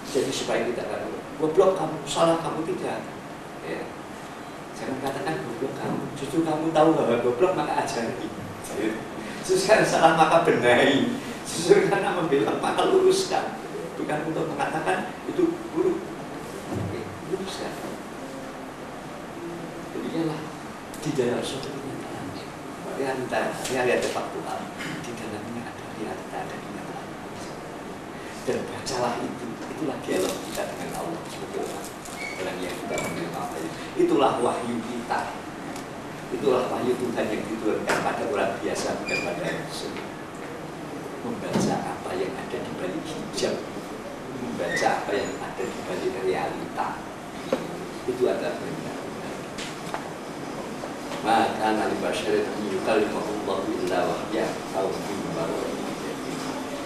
S1: Jadi supaya kita kan goblok kamu, salah kamu tidak. Ya. Jangan katakan goblok kamu, justru kamu tahu bahwa goblok maka ajari. Justru karena salah maka benahi, justru karena membela maka luruskan, bukan untuk mengatakan itu buruk. Luruskan. Demikianlah di dalam suatu kenyataan realita faktual, di dalamnya ada realita, ada kenyataan. Dan bacalah itu, itulah dialog kita dengan Allah sebagai orang yang kita menerima apa itu. Itulah wahyu kita, itulah wahyu Tuhan yang diturunkan pada orang biasa, bukan pada Rasul. Membaca apa yang ada di balik hijab, membaca apa yang ada di balik realita, itu adalah perintah. Maka Nabi Bashir yukallimahullah illa wahya atau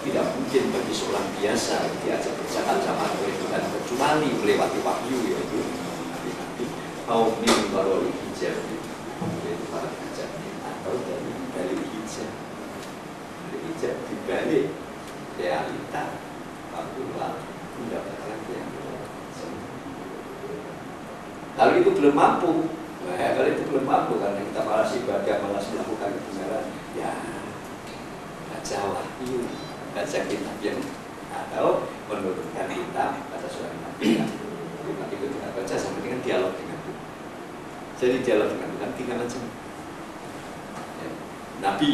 S1: tidak mungkin bagi seorang biasa diajak bercakap sama Tuhan kecuali melewati wahyu, yaitu kaum min waroi hijab, yaitu para hijabnya atau dari balik hijab, di balik realita faktual mendapatkan yang kalau itu belum mampu. Nah, kalau itu belum mampu karena kita malas ibadah, malas melakukan kebenaran, ya baca wahyu, baca kitab yang atau menurunkan kitab pada seorang nabi. Nabi itu kita baca sama dengan dialog dengan Tuhan. Jadi dialog dengan Tuhan tiga macam. Ya. Nabi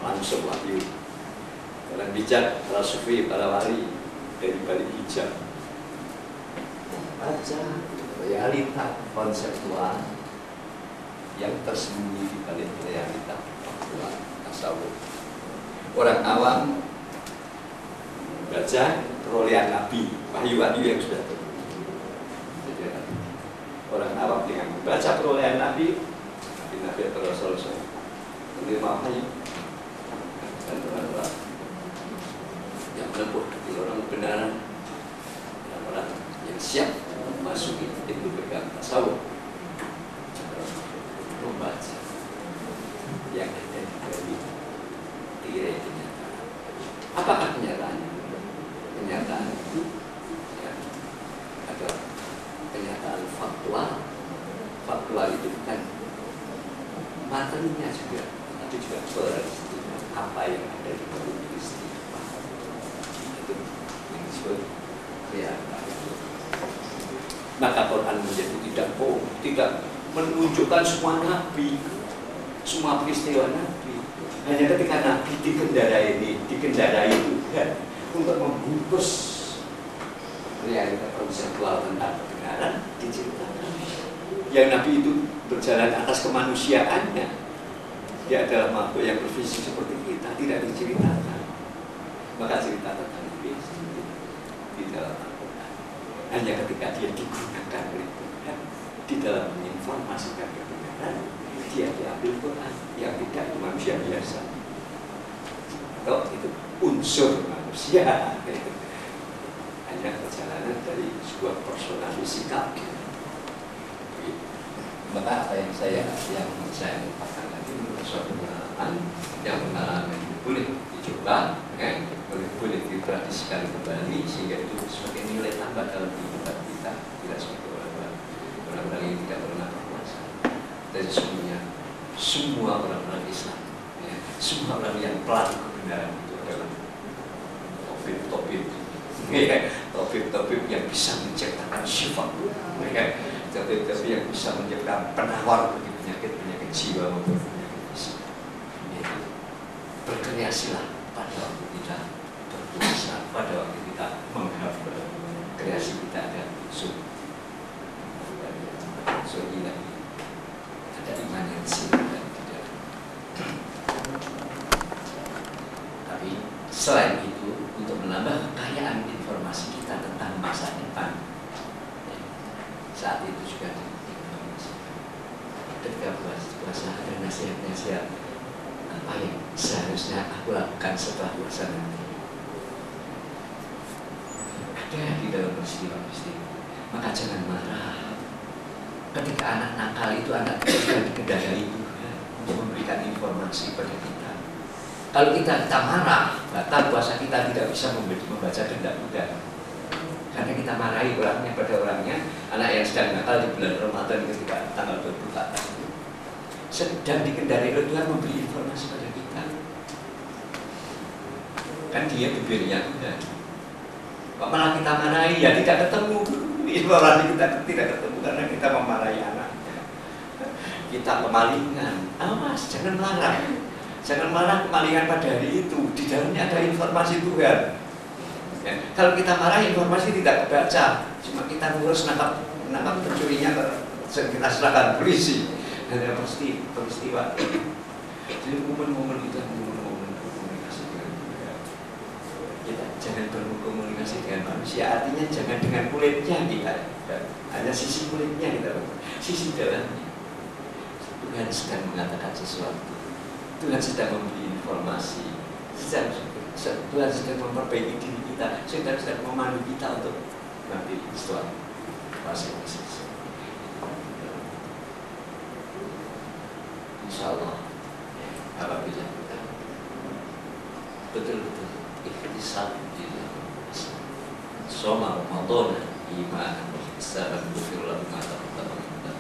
S1: langsung wahyu, orang bijak, para sufi, para wali dari balik hijab. Baca realita konseptual yang tersembunyi di balik realita faktual tasawuf. Orang awam baca perolehan Nabi, wahyu-wahyu yang sudah terjadi. Orang awam dengan membaca perolehan Nabi atau Rasul menerima wahyu, dan orang-orang yang menempuh di orang kebenaran, orang-orang yang siap memasuki itu bergam tasawuf, membaca yang ada di balik tirai kenyataan. Apakah kenyataannya? Kenyataan itu ya, adalah kenyataan faktual. Faktual itu bukan materinya juga, tapi juga peristiwa apa yang ada di balik peristiwa. Itu yang disebut realita. Maka Quran menjadi tidak menunjukkan semua nabi, semua peristiwa nabi. Hanya ketika nabi dikendarai Tuhan untuk membungkus realita konseptual tentang kebenaran diceritakan. Yang nabi itu berjalan atas kemanusiaannya, dia adalah makhluk yang bervisi seperti kita, tidak diceritakan. Maka cerita tentang nabi di dalam Al-Quran hanya ketika dia digunakan oleh Tuhan di dalam menginformasikan kebenaran, dia diambil Quran, yang tidak itu manusia biasa. Atau itu unsur manusia. Hanya perjalanan dari sebuah personal sikap. Maka apa yang saya katakan tadi menurut suatu pengalaman yang pengalaman itu boleh dicoba, boleh ditradisikan kembali sehingga itu sebagai nilai tambah dalam kehidupan kita, tidak sebagai orang-orang yang tidak pernah berpuasa. Dan sesungguhnya semua orang-orang Islam, semua orang yang pelaku kebenaran itu adalah topik yang bisa menciptakan syifa, topik yang bisa menciptakan penawar bagi penyakit jiwa maupun penyakit fisik. Berkreasilah pada waktu kita berpuasa, pada waktu kita menghafal. Kreasi kita ada unsur ilahi, ada imanensi dan tidak. Tapi selain itu, untuk menambah kekayaan informasi kita tentang masa depan, saat itu juga ketika puasa ada nasihat-nasihat apa yang seharusnya aku lakukan setelah puasa nanti. Ada di dalam peristiwa-peristiwa. Maka jangan marah. Ketika anak nakal itu anak sudah dikendalikan Tuhan untuk memberikan informasi pada kita. Kalau kita marah, batal puasa kita tidak bisa membaca denda-denda. Karena kita marahi orangnya pada orangnya, anak yang sedang nakal di bulan Ramadan ketika tanggal 24 itu sedang dikendalikan oleh Tuhan memberi informasi pada kita. Kan dia bibirnya udah. Kok malah kita marahi, ya tidak ketemu. Informasi kita tidak ketemu karena kita memarahi anaknya. Kita kemalingan. Awas, jangan marah. Jangan marah kemalingan pada hari itu. Di dalamnya ada informasi Tuhan. Ya, kalau kita marah, informasi tidak kebaca. Cuma kita ngurus nangkap pencurinya, kita serahkan polisi. Dan ada peristiwa. Jadi momen-momen itu momen komunikasi dengan Tuhan. Kita jangan berkomunikasi dengan manusia. Artinya jangan dengan kulitnya kita. Hanya sisi kulitnya kita. Sisi dalamnya. Tuhan sedang mengatakan sesuatu. Tuhan sedang memberi informasi. Tuhan sedang memperbaiki diri kita. Tuhan sedang memandu kita untuk mengambil sesuatu. Masing-masing. Insya Allah, apabila kita betul-betul ikhtisab di dalam Soma Ramadan, iman, ihtisaban, kufirullah, mata pertama kita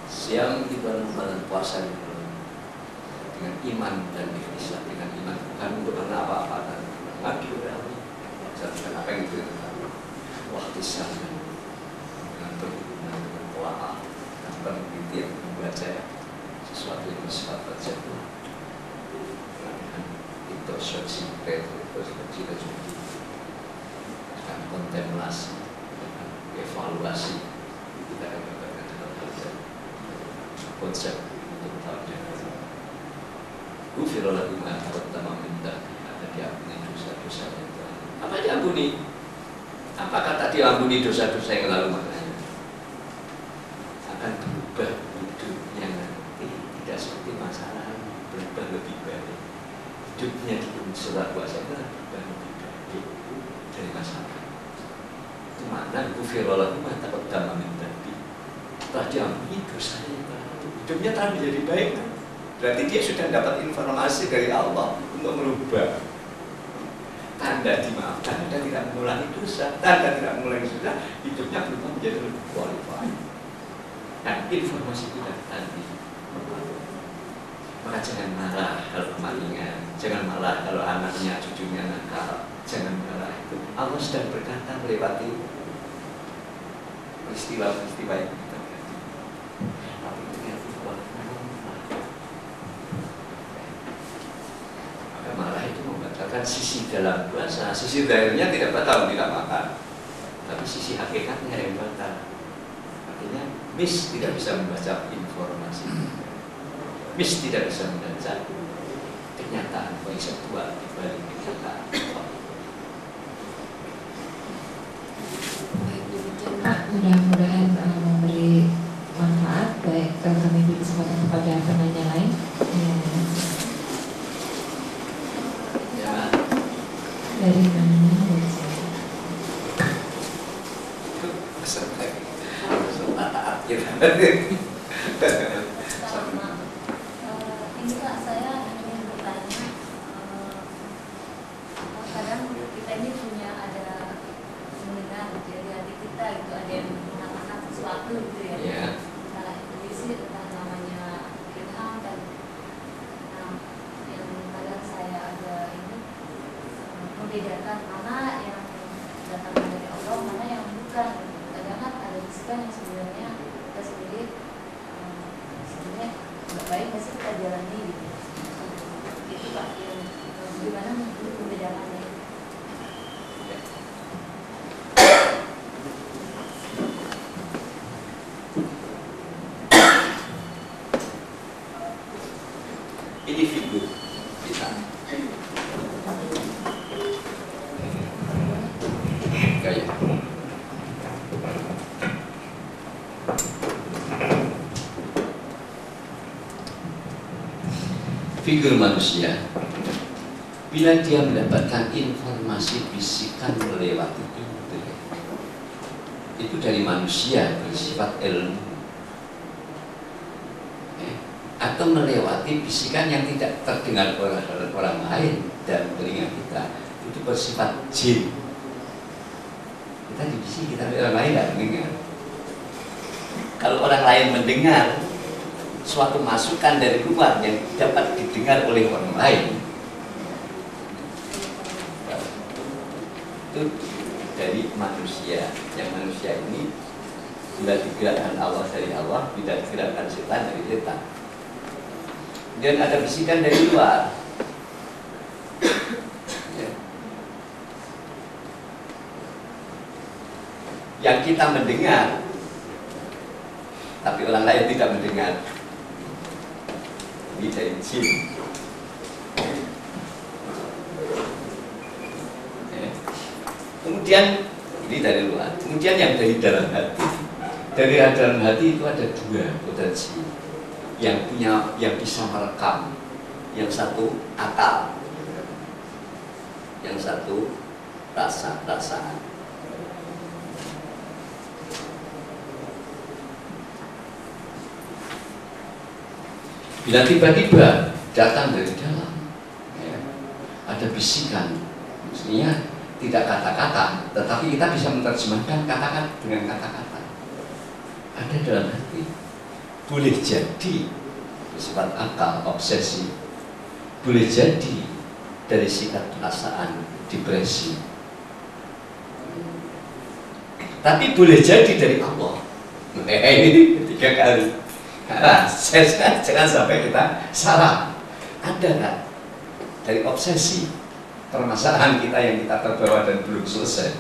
S1: siang di bulan puasa dengan iman dan ihtisab, dengan iman bukan untuk apa-apa dan mengabdi kepada Allah. Dengan apa yang itu waktu siang dengan berhubungan dengan doa dan penelitian membaca sesuatu yang bersifat terjadi dengan introspeksi, retrospeksi dan juga dengan kontemplasi, dengan evaluasi kita akan mendapatkan dalam belajar konsep untuk tahun yang akan. Ghufira lahu ma taqaddama min dhanbihi, ada diampuni dosa-dosa yang telah. Apa diampuni? Apa kata diampuni dosa-dosa yang lalu? Maknanya akan berubah hidupnya nanti, tidak seperti masa lalu, berubah lebih baik. Hidupnya di setelah puasa itu berubah lebih baik dari masa lalu. Itu makna ghufira lahu ma taqaddama min dhanbihi, telah diampuni dosa yang lalu, hidupnya telah menjadi baik. Berarti dia sudah dapat informasi dari Allah untuk merubah. Tanda dimaafkan, tanda tidak mengulangi dosa, tanda tidak mengulangi dosa, hidupnya berubah menjadi lebih qualified. Nah, informasi itu tadi. Maka jangan marah kalau kemalingan, jangan marah kalau anaknya, cucunya nakal, jangan marah itu. Allah sedang berkata melewati peristiwa-peristiwa yang kita lihat. Tapi itu marah itu membatalkan sisi dalam puasa. Sisi zahirnya tidak batal, tidak makan, tapi sisi hakikatnya yang batal. Artinya Miss tidak bisa membaca informasi, Miss tidak bisa membaca kenyataan konseptual di balik kenyataan.
S3: Mudah-mudahan memberi manfaat baik kami Dari mana? Dari siapa?
S1: Peserta akhir.
S5: Sama. Ini Kak, saya ingin bertanya, kadang kita ini punya ada mendengar dari hati kita gitu, ada yang mengatakan sesuatu gitu ya.
S1: Ya.
S5: Entah intuisi, entah namanya ilham dan yang kadang saya ada ini membedakan mana yang datang dari Allah, mana yang bukan. Kadang kan ada bisikan yang sebenarnya kita sendiri sebenarnya nggak baik nggak sih kita jalani gitu. Itu Pak, yang gimana membedakannya?
S1: Ini figur kita. Gaya. Figur manusia, bila dia mendapatkan informasi bisikan melewati itu dari manusia bersifat ilmu, atau melewati bisikan yang tidak terdengar oleh orang lain dan telinga kita, itu bersifat jin. Kita dibisik, kita orang lain tidak mendengar. Kalau orang lain mendengar suatu masukan dari luar yang dapat didengar oleh orang lain, itu dari manusia. Yang manusia ini bila digerakkan Allah dari Allah, bila digerakkan setan dari setan. Dan ada bisikan dari luar. Ya. Yang kita mendengar, tapi orang lain tidak mendengar. Ini dari jin. Ya. Kemudian ini dari luar. Kemudian yang dari dalam hati. Dari dalam hati itu ada dua potensi. Yang bisa merekam, yang satu akal, yang satu perasaan. Bila tiba-tiba datang dari dalam, ya, ada bisikan, maksudnya tidak kata-kata, tetapi kita bisa menerjemahkan kata-kata dengan kata-kata. Ada dalam hati. Boleh jadi bersifat akal, obsesi. Boleh jadi dari sikap perasaan, depresi. Tapi boleh jadi dari Allah. Ini ketiga kali. Nah, jangan sampai kita salah. Ada kan dari obsesi, permasalahan kita yang kita terbawa dan belum selesai.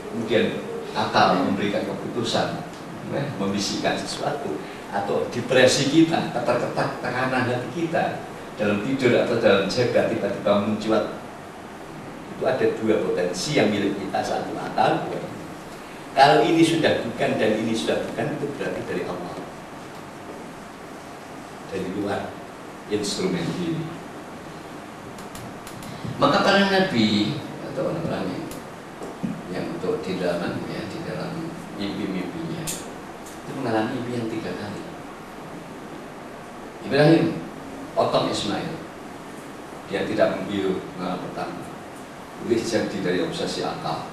S1: Kemudian akal memberikan keputusan, membisikkan sesuatu. Atau depresi kita, ketar-ketar tekanan hati kita dalam tidur atau dalam jaga tiba-tiba mencuat. Itu ada dua potensi yang milik kita, satu akal, dua. Kalau ini sudah bukan dan ini sudah bukan, itu berarti dari Allah, dari luar instrumen ini. Maka para nabi atau orang-orang yang untuk di dalam mimpi-mimpinya itu mengalami mimpi yang 3 kali. Ibrahim potong Ismail, dia tidak membiru malam pertama, boleh jadi dari obsesi akal.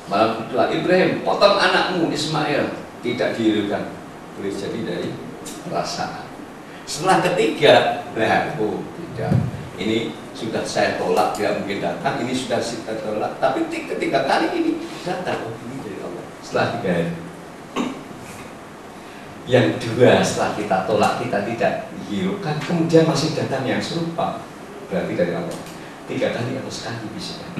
S1: Malam kedua, Ibrahim potong anakmu Ismail, tidak dihiraukan, boleh jadi dari perasaan. Setelah ketiga, tidak, ini sudah saya tolak, dia mungkin datang, ini sudah saya tolak, tapi ketiga kali ini datang, ini dari Allah. Setelah 3 hari. Yang dua setelah kita tolak, kita tidak dihiraukan, kemudian masih datang yang serupa, berarti dari Allah. 3 kali atau sekali bisikan.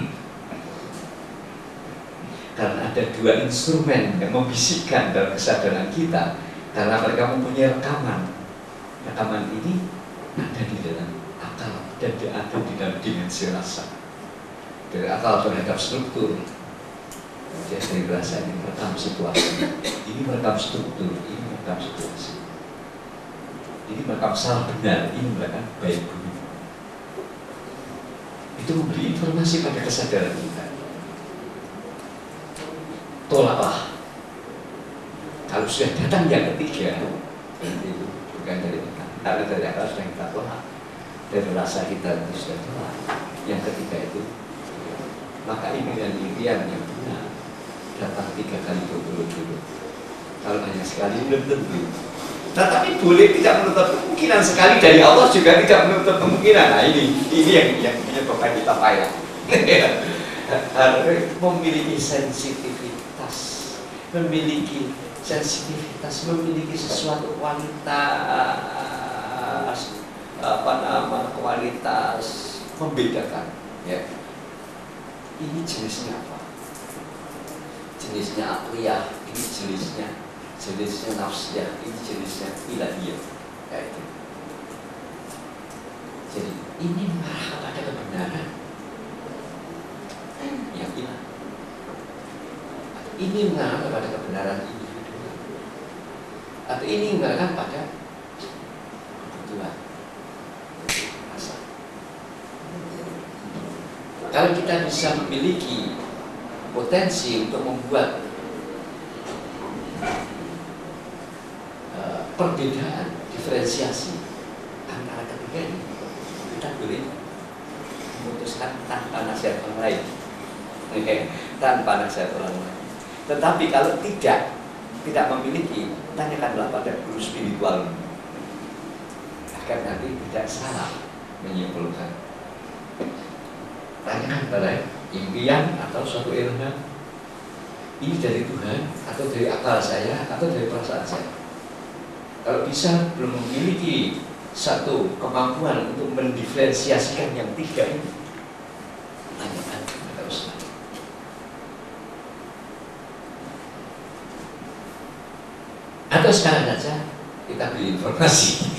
S1: Karena ada 2 instrumen yang membisikkan dalam kesadaran kita, karena mereka mempunyai rekaman. Rekaman ini ada di dalam akal dan ada di dalam dimensi rasa. Dari akal terhadap struktur, kemudian dari rasa ini merekam situasi, ini merekam struktur, ini merekam situasi, ini merekam salah benar, ini merekam baik buruk. Itu itu memberi informasi pada kesadaran kita. Tolaklah. Kalau sudah datang yang ketiga, berarti itu bukan dari kita. Karena dari akal sudah kita tolak, dari rasa kita itu sudah tolak. Yang ketiga itu, maka impian yang benar datang 3 kali berturut-turut. Kalau hanya sekali belum tentu. Tetapi boleh tidak menutup kemungkinan, sekali dari Allah juga tidak menutup kemungkinan. Nah ini yang menyebabkan kita payah. Memiliki sensitivitas, memiliki sesuatu kualitas, kualitas membedakan. Ya. Ini jenisnya apa? Jenisnya akliyah, ini jenisnya nafsiyah, ini jenisnya ilahiyah. Kayak gitu. Jadi ini mengarah kepada kebenaran yang ilah. Ini mengarah kepada kebenaran individual. Atau ini mengarah pada kebetulan rasa. Kalau kita bisa memiliki potensi untuk membuat perbedaan, diferensiasi antara ketiga ini, kita boleh memutuskan tanpa nasihat orang lain, tanpa nasihat orang lain. Tetapi kalau tidak memiliki, tanyakanlah pada guru spiritual agar nanti tidak salah menyimpulkan. Tanyakan pada impian atau suatu ilham, ini dari Tuhan atau dari akal saya atau dari perasaan saya. Kalau bisa belum memiliki satu kemampuan untuk mendiferensiasikan yang 3 ini, tanyakan kepada Ustaz. Atau sekarang saja kita beri informasi.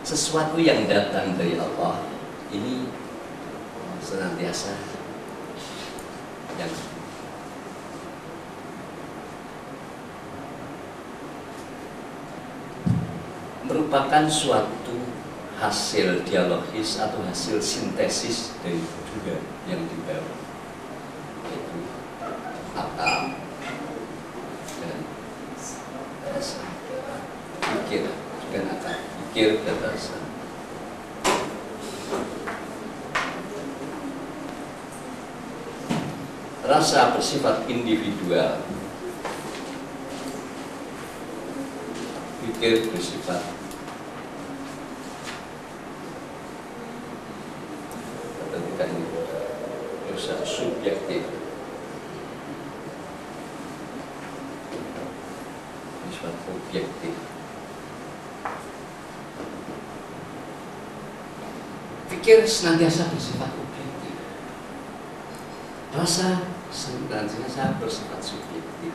S1: Sesuatu yang datang dari Allah ini senantiasa yang merupakan suatu hasil dialogis atau hasil sintesis dari juga yang dibawa, yaitu akal dan rasa, pikir dan akal, pikir dan rasa. Rasa bersifat individual, pikir bersifat bersifat subjektif, bersifat objektif. Pikir senantiasa bersifat objektif, rasa senantiasa bersifat subjektif.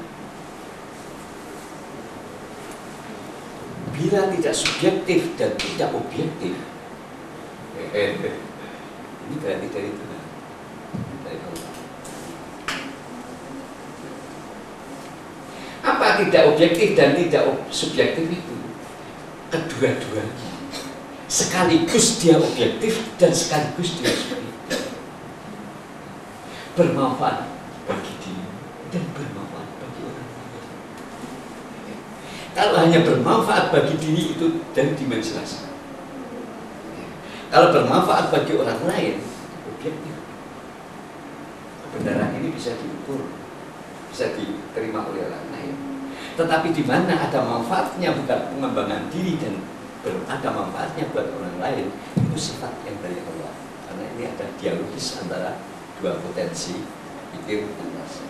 S1: Bila tidak subjektif dan tidak objektif, ini berarti dari Tuhan, dari Allah. Apa tidak objektif dan tidak subjektif itu? Kedua-duanya. Sekaligus dia objektif dan sekaligus dia subjektif. Bermanfaat bagi diri dan bermanfaat bagi orang lain. Kalau hanya bermanfaat bagi diri itu dari dimensi rasa. Kalau bermanfaat bagi orang lain, objektif. Kebenaran ini bisa diukur, bisa diterima oleh orang lain. Tetapi di mana ada manfaatnya bukan pengembangan diri dan ada manfaatnya buat orang lain, itu sifat yang dari Allah. Karena ini ada dialogis antara dua potensi, pikir dan rasa.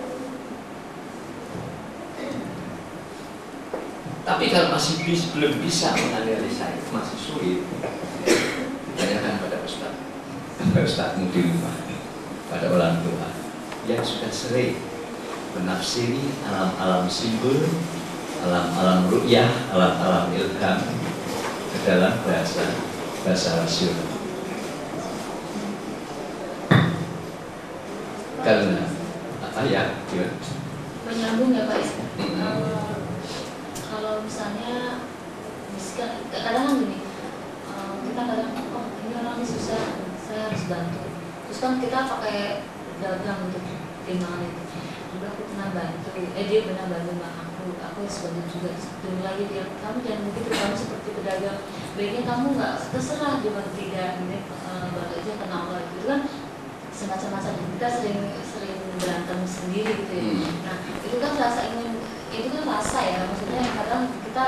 S1: Tapi kalau masih belum bisa menganalisa itu, masih sulit, tanyakan pada Ustaz di rumah, pada orang tua yang sudah sering menafsiri alam-alam simbol, alam-alam ru'yah, alam-alam ilham ke dalam bahasa rasional. Karena apa ya?
S5: Menyambung ya Pak. Kalau misalnya kadang gini, kita kadang, oh ini orang ini susah, saya harus bantu. Terus kan kita pakai dagang untuk timbangan itu. Udah aku pernah bantu, dia pernah bantu aku harus bantu juga. Dulu lagi dia, kamu jangan begitu, kamu seperti pedagang, baiknya kamu nggak terserah cuma tidak ini bantu aja kena Allah gitu kan, semacam-macam. Kita sering berantem sendiri gitu ya. Nah itu kan rasa ingin, itu kan rasa ya, maksudnya kadang kita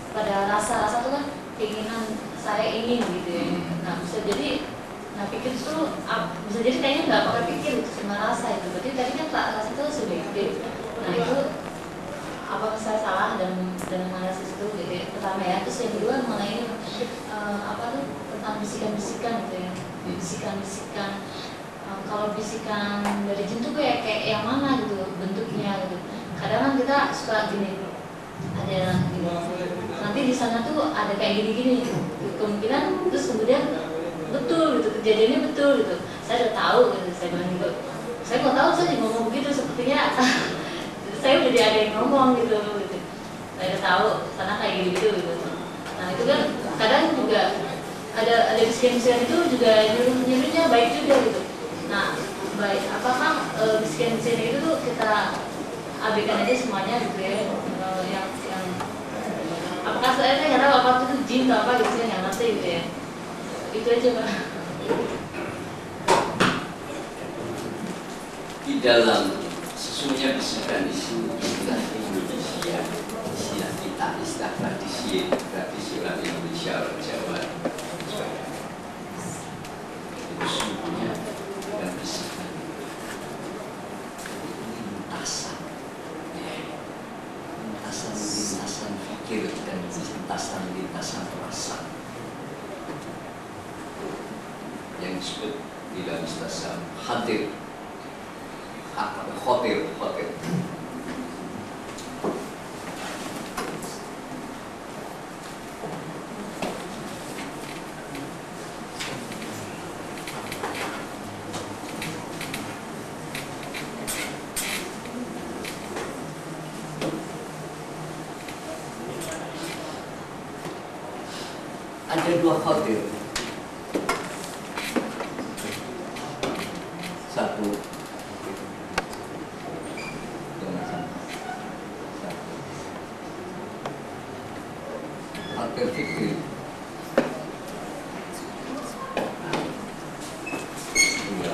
S5: pada rasa-rasa itu kan keinginan saya ingin gitu ya. Nah bisa jadi, nah pikir itu bisa jadi kayaknya nggak pakai pikir itu, cuma rasa itu. Berarti tadi kan rasa itu subjektif. Nah itu apakah saya salah dan menganalisis itu gitu ya, pertama ya. Terus yang kedua mengenai apa tuh tentang bisikan-bisikan gitu ya, bisikan-bisikan. Kalau bisikan dari jin tuh kayak yang mana gitu bentuknya gitu. Kadang kan kita suka gini, ada gini, nanti di sana tuh ada kayak gini-gini kemungkinan, terus kemudian betul gitu, kejadiannya betul gitu. Saya udah tahu gitu, saya bilang gitu, saya nggak tahu, saya juga ngomong begitu sepertinya saya udah ada yang ngomong gitu. Saya udah tahu sana kayak gitu. Nah itu kan kadang juga ada bisikan-bisikan itu juga nyuruhnya baik juga gitu. Nah baik, apakah bisikan-bisikan itu tuh kita abaikan aja semuanya gitu ya, yang apakah saya nggak tahu apa itu jin atau apa gitu, saya nggak ngerti gitu ya. Itu aja Pak.
S1: Di dalam sesungguhnya bisikan di sini istilah Indonesia, istilah kita, istilah tradisi orang Indonesia, orang Jawa, itu sesungguhnya bukan bisikan, lintasan pikir dan lintasan rasa yang disebut di dalam istilah khatir. Ada dua khatir. Satu khatir fikri. Dua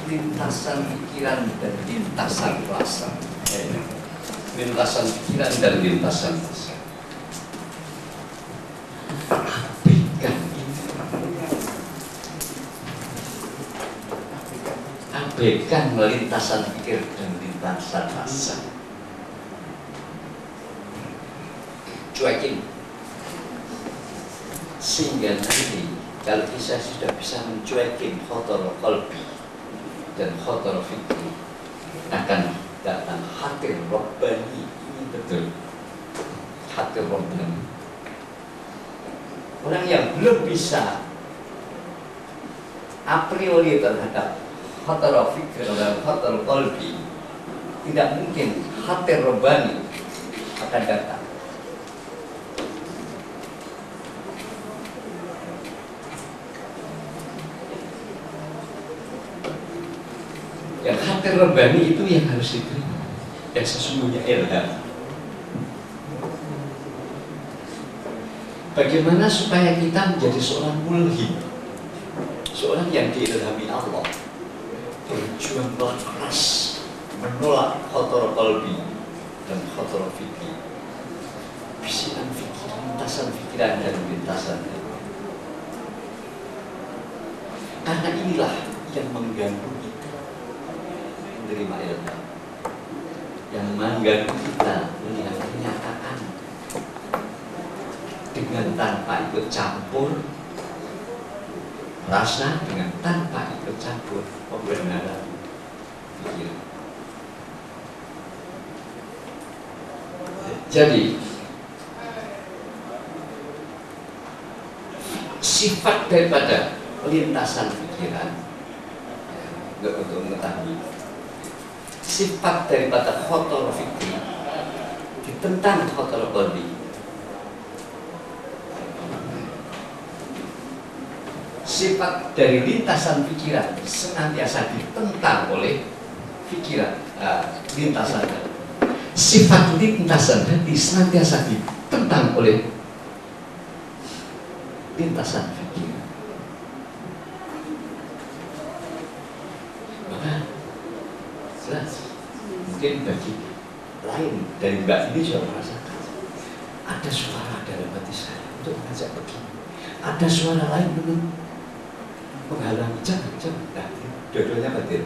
S1: lintasan pikiran dan lintasan rasa. Lintasan pikiran dan lintasan rasa. Abaikan lintasan pikir dan lintasan rasa. Cuekin. Sehingga nanti kalau kita sudah bisa mencuekin khotor qalbi dan khotor fikri, akan datang hati robbani. Ini betul, hati robbani. Orang yang belum bisa a priori terhadap khotor fikri dan khotor qalbi, tidak mungkin hati robbani akan datang. Yang hati robbani itu yang harus diterima, yang sesungguhnya ilham. Bagaimana supaya kita menjadi seorang mulhim, seorang yang diilhami Allah, berjuang keras menolak khotor qalbi dan khotor fikri, bisikan fikir, lintasan pikiran dan lintasan. Karena inilah yang mengganggu kita menerima ilham, yang mengganggu kita melihat kenyataan dengan tanpa ikut campur rasa, dengan tanpa ikut campur pembenaran pikiran. Jadi sifat daripada lintasan pikiran, ya, untuk mengetahui sifat daripada khotor fikri ditentang khotor qalbi. Sifat dari lintasan pikiran senantiasa ditentang oleh pikiran, lintasan. Sifat lintasan hati senantiasa ditentang oleh lintasan pikiran. Maka jelas, mungkin bagi lain dari Mbak ini juga merasakan ada suara dalam hati saya untuk mengajak pergi. Ada suara lain menghalangi, jangan. Nah, dua-duanya batin.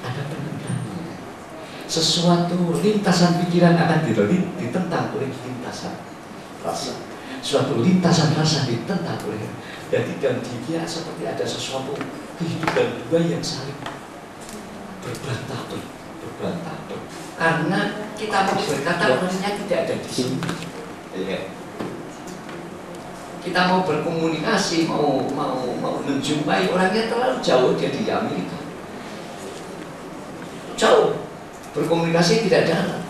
S1: Ada penentang. Sesuatu lintasan pikiran akan ditentang oleh lintasan rasa. Suatu lintasan rasa ditentang oleh. Jadi dalam diri seperti ada sesuatu kehidupan dua yang saling berbantah. Karena kita mau berkata orangnya tidak ada di sini. Kita mau berkomunikasi, mau menjumpai orangnya terlalu jauh, dia di Amerika. Jauh, berkomunikasi tidak ada.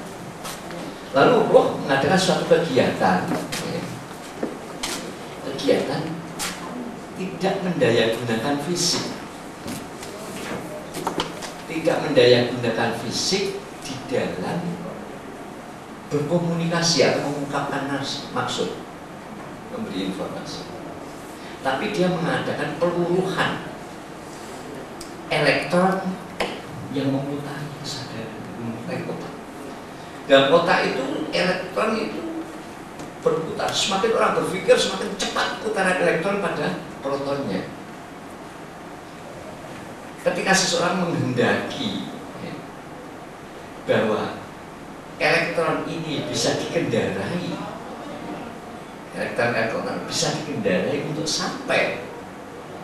S1: Lalu roh mengadakan suatu kegiatan tidak mendayagunakan fisik, di dalam berkomunikasi atau mengungkapkan maksud, memberi informasi, tapi dia mengadakan peluruhan elektron yang memutari kesadaran, memutari otak. Dalam otak itu elektron itu berputar. Semakin orang berpikir, semakin cepat putaran elektron pada protonnya. Ketika seseorang menghendaki bahwa elektron ini bisa dikendarai, elektron bisa dikendarai untuk sampai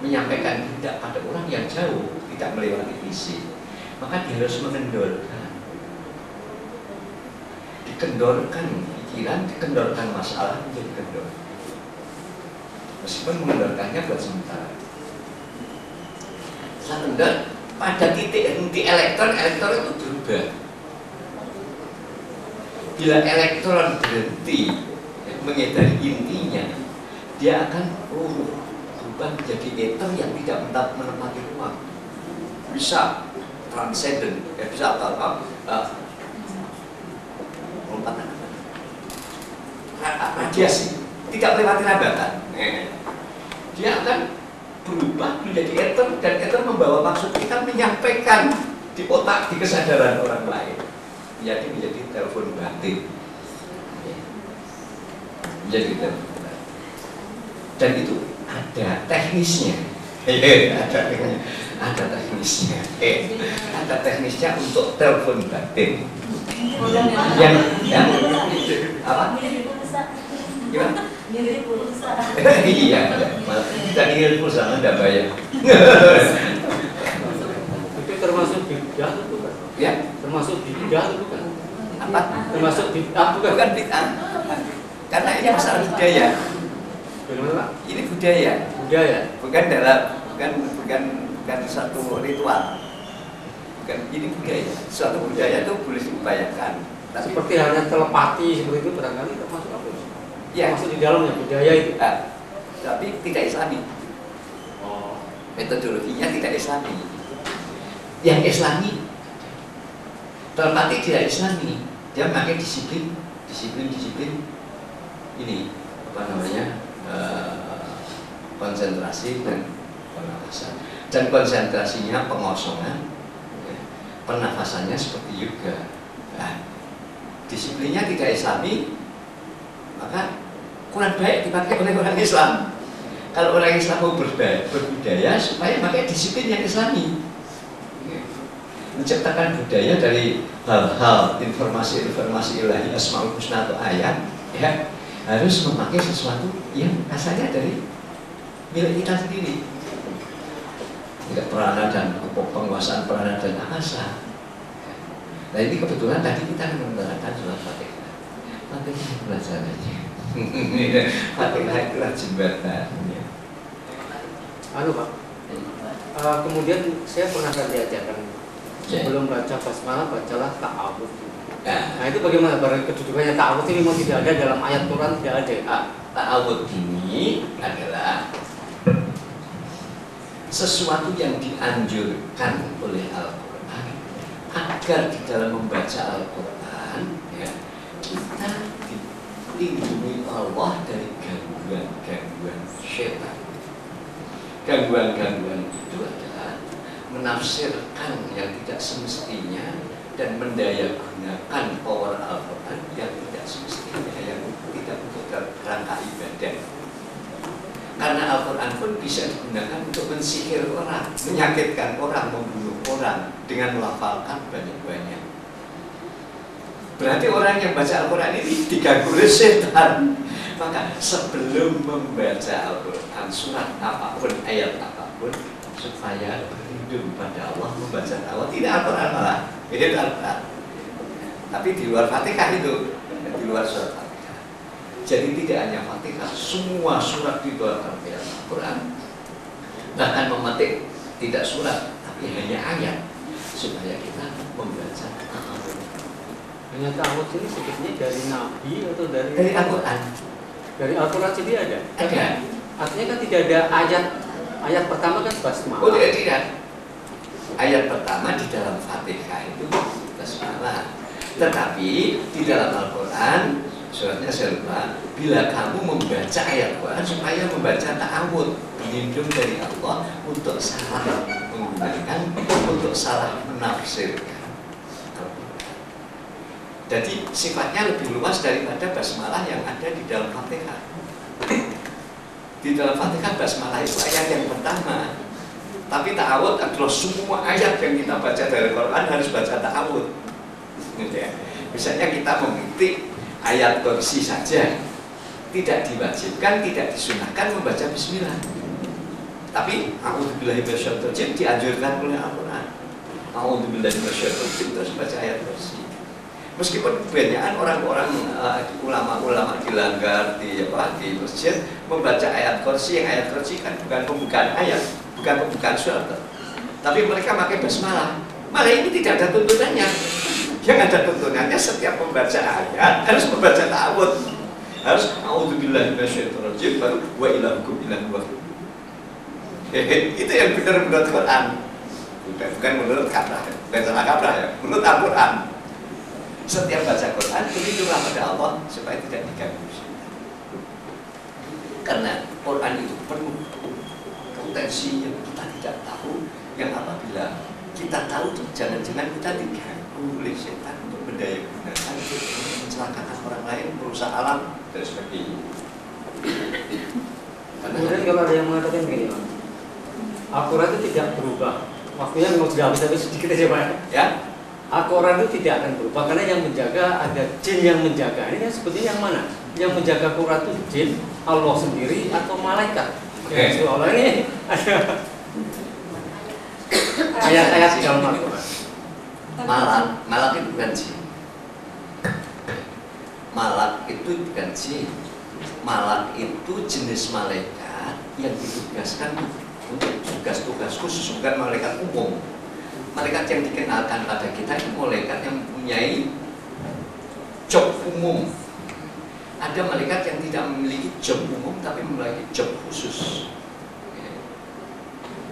S1: menyampaikan kehendak pada orang yang jauh, tidak melewati fisik, maka dia harus dikendorkan pikiran, dikendorkan masalah menjadi kendor. Meskipun mengendorkannya buat sementara. Sebenarnya pada titik henti elektron itu berubah. Bila elektron berhenti mengedari intinya, dia akan berubah menjadi ether yang tidak menempati ruang. Bisa transcendent, bisa lompatan radiasi, tidak melewati rambatan. Dia akan berubah menjadi ether, dan ether membawa maksud kita menyampaikan di otak, di kesadaran orang lain, menjadi telepon batin, menjadi telepon batin. Dan itu ada teknisnya, ada teknisnya untuk telepon batin. Yang apa? Gimana?
S5: Ngirim pulsa.
S1: Iya, kita ngirim pulsa tidak bayar.
S4: Itu termasuk bid'ah itu kan?
S1: Ya,
S4: Termasuk bid'ah itu kan?
S1: apa?
S4: Termasuk bid'ah bukan?
S1: Bukan bid'ah, karena ini masalah budaya.
S4: Bagaimana Pak?
S1: Ini budaya, bukan satu ritual. Bukan, ini budaya. Suatu budaya itu boleh diupayakan. Tapi
S4: Seperti halnya telepati seperti itu barangkali termasuk apa?
S1: ya,
S4: Termasuk di dalamnya budaya itu.
S1: tapi tidak Islami.
S4: Oh.
S1: Metodologinya tidak Islami. Yang Islami, telepati tidak Islami. Dia memakai disiplin ini apa namanya, konsentrasi dan pernafasan. Dan konsentrasinya pengosongan, pernafasannya seperti yoga. Nah, disiplinnya tidak Islami, maka kurang baik dipakai oleh orang Islam. Kalau orang Islam mau berbudaya supaya pakai disiplin yang Islami, menciptakan budaya dari hal-hal informasi ilahi, asmaul husna atau ayat, ya harus memakai sesuatu yang asalnya dari milik kita sendiri. Tidak perana dan penguasaan perana dan akasa. Nah ini kebetulan tadi kita menggunakan surat Fatihah. Fatihah belajar aja. Fatihah itulah jembatan.
S4: Pak. Kemudian saya pernah diajarkan sebelum baca basmalah bacalah ta'awudz. Nah itu bagaimana kedudukannya ta'awudz ini mau tidak ada dalam ayat Quran, tidak ada.
S1: Ta'awudz ini adalah sesuatu yang dianjurkan oleh Al-Quran agar di dalam membaca Al-Quran ya, kita dilindungi Allah dari gangguan-gangguan syaitan. Gangguan-gangguan itu adalah menafsirkan yang tidak semestinya dan mendayagunakan power Al-Quran yang tidak semestinya, yang tidak untuk rangka ibadah. Karena Al-Quran pun bisa digunakan untuk mensihir orang, menyakitkan orang, membunuh orang dengan melafalkan banyak-banyak. Berarti orang yang baca Al-Quran ini diganggu oleh setan. Maka sebelum membaca Al-Quran, surat apapun, ayat apapun, supaya berlindung pada Allah, membaca Allah, tidak Al-Quran malah, itu Al-Quran. Tapi di luar Fatihah itu, di luar surat Fatihah. Jadi tidak hanya Fatihah, semua surat di luar Al-Quran. Bahkan memetik tidak surat, tapi hanya ayat, supaya kita membaca Al-Quran.
S4: Hanya ta'awudz ini sebetulnya dari Nabi atau dari
S1: Al-Quran?
S4: Dari Al-Quran sendiri ada?
S1: Ada.
S4: Artinya kan tidak ada ayat pertama kan basmalah.
S1: Oh tidak. Ayat pertama di dalam Fatihah itu basmalah. Tetapi di dalam Al-Quran, suratnya saya lupa, bila kamu membaca ayat Quran supaya membaca ta'awudz, berlindung dari Allah untuk salah menggunakan, untuk salah menafsirkan. Jadi sifatnya lebih luas daripada basmalah yang ada di dalam Fatihah. Di dalam Fatihah basmalah itu ayat yang pertama. Tapi ta'awudz adalah semua ayat yang kita baca dari Quran harus baca ta'awudz. Misalnya kita memetik ayat kursi saja, tidak diwajibkan, tidak disunahkan membaca bismillah. Tapi a'udzubillahi minasyaitonir rajim dianjurkan oleh Al-Quran. A'udzubillahi minasyaitonir rajim terus baca ayat kursi. Meskipun kebanyakan orang-orang ulama-ulama di langgar di masjid membaca ayat kursi, yang ayat kursi kan bukan pembukaan ayat, bukan pembukaan surat, tapi mereka pakai basmalah. Malah ini tidak ada tuntunannya. Yang ada tuntunannya setiap membaca ayat harus membaca ta'awudz, harus a'udzubillahi minasyaitonir rajim baru wa ilahukum ilahun wahid. Itu yang benar menurut Quran, bukan menurut kabrah, bukan salah kabrah ya, menurut Al-Quran. Setiap baca Quran berlindunglah pada Allah supaya tidak diganggu. Karena Quran itu penuh potensi yang kita tidak tahu, yang apabila kita tahu jangan-jangan kita diganggu oleh setan untuk mendayagunakan, mencelakakan orang lain, merusak alam dan sebagainya.
S4: Kemudian kalau ada yang mengatakan begini, Al-Quran itu tidak berubah. Waktunya memang sudah habis, tapi sedikit aja Pak. Ya. Al-Quran itu tidak akan berubah karena yang menjaga ada jin yang menjaga. Ini kan sebetulnya yang mana? Yang menjaga Quran itu jin, Allah sendiri atau malaikat? Ya, soalnya ini ada ayat-ayat di dalam Al-Quran.
S1: Malak itu bukan jin. Malak itu bukan jin. Malak itu jenis malaikat yang ditugaskan untuk tugas-tugas khusus, bukan malaikat umum. Malaikat yang dikenalkan pada kita itu malaikat yang mempunyai job umum. Ada malaikat yang tidak memiliki job umum tapi memiliki job khusus.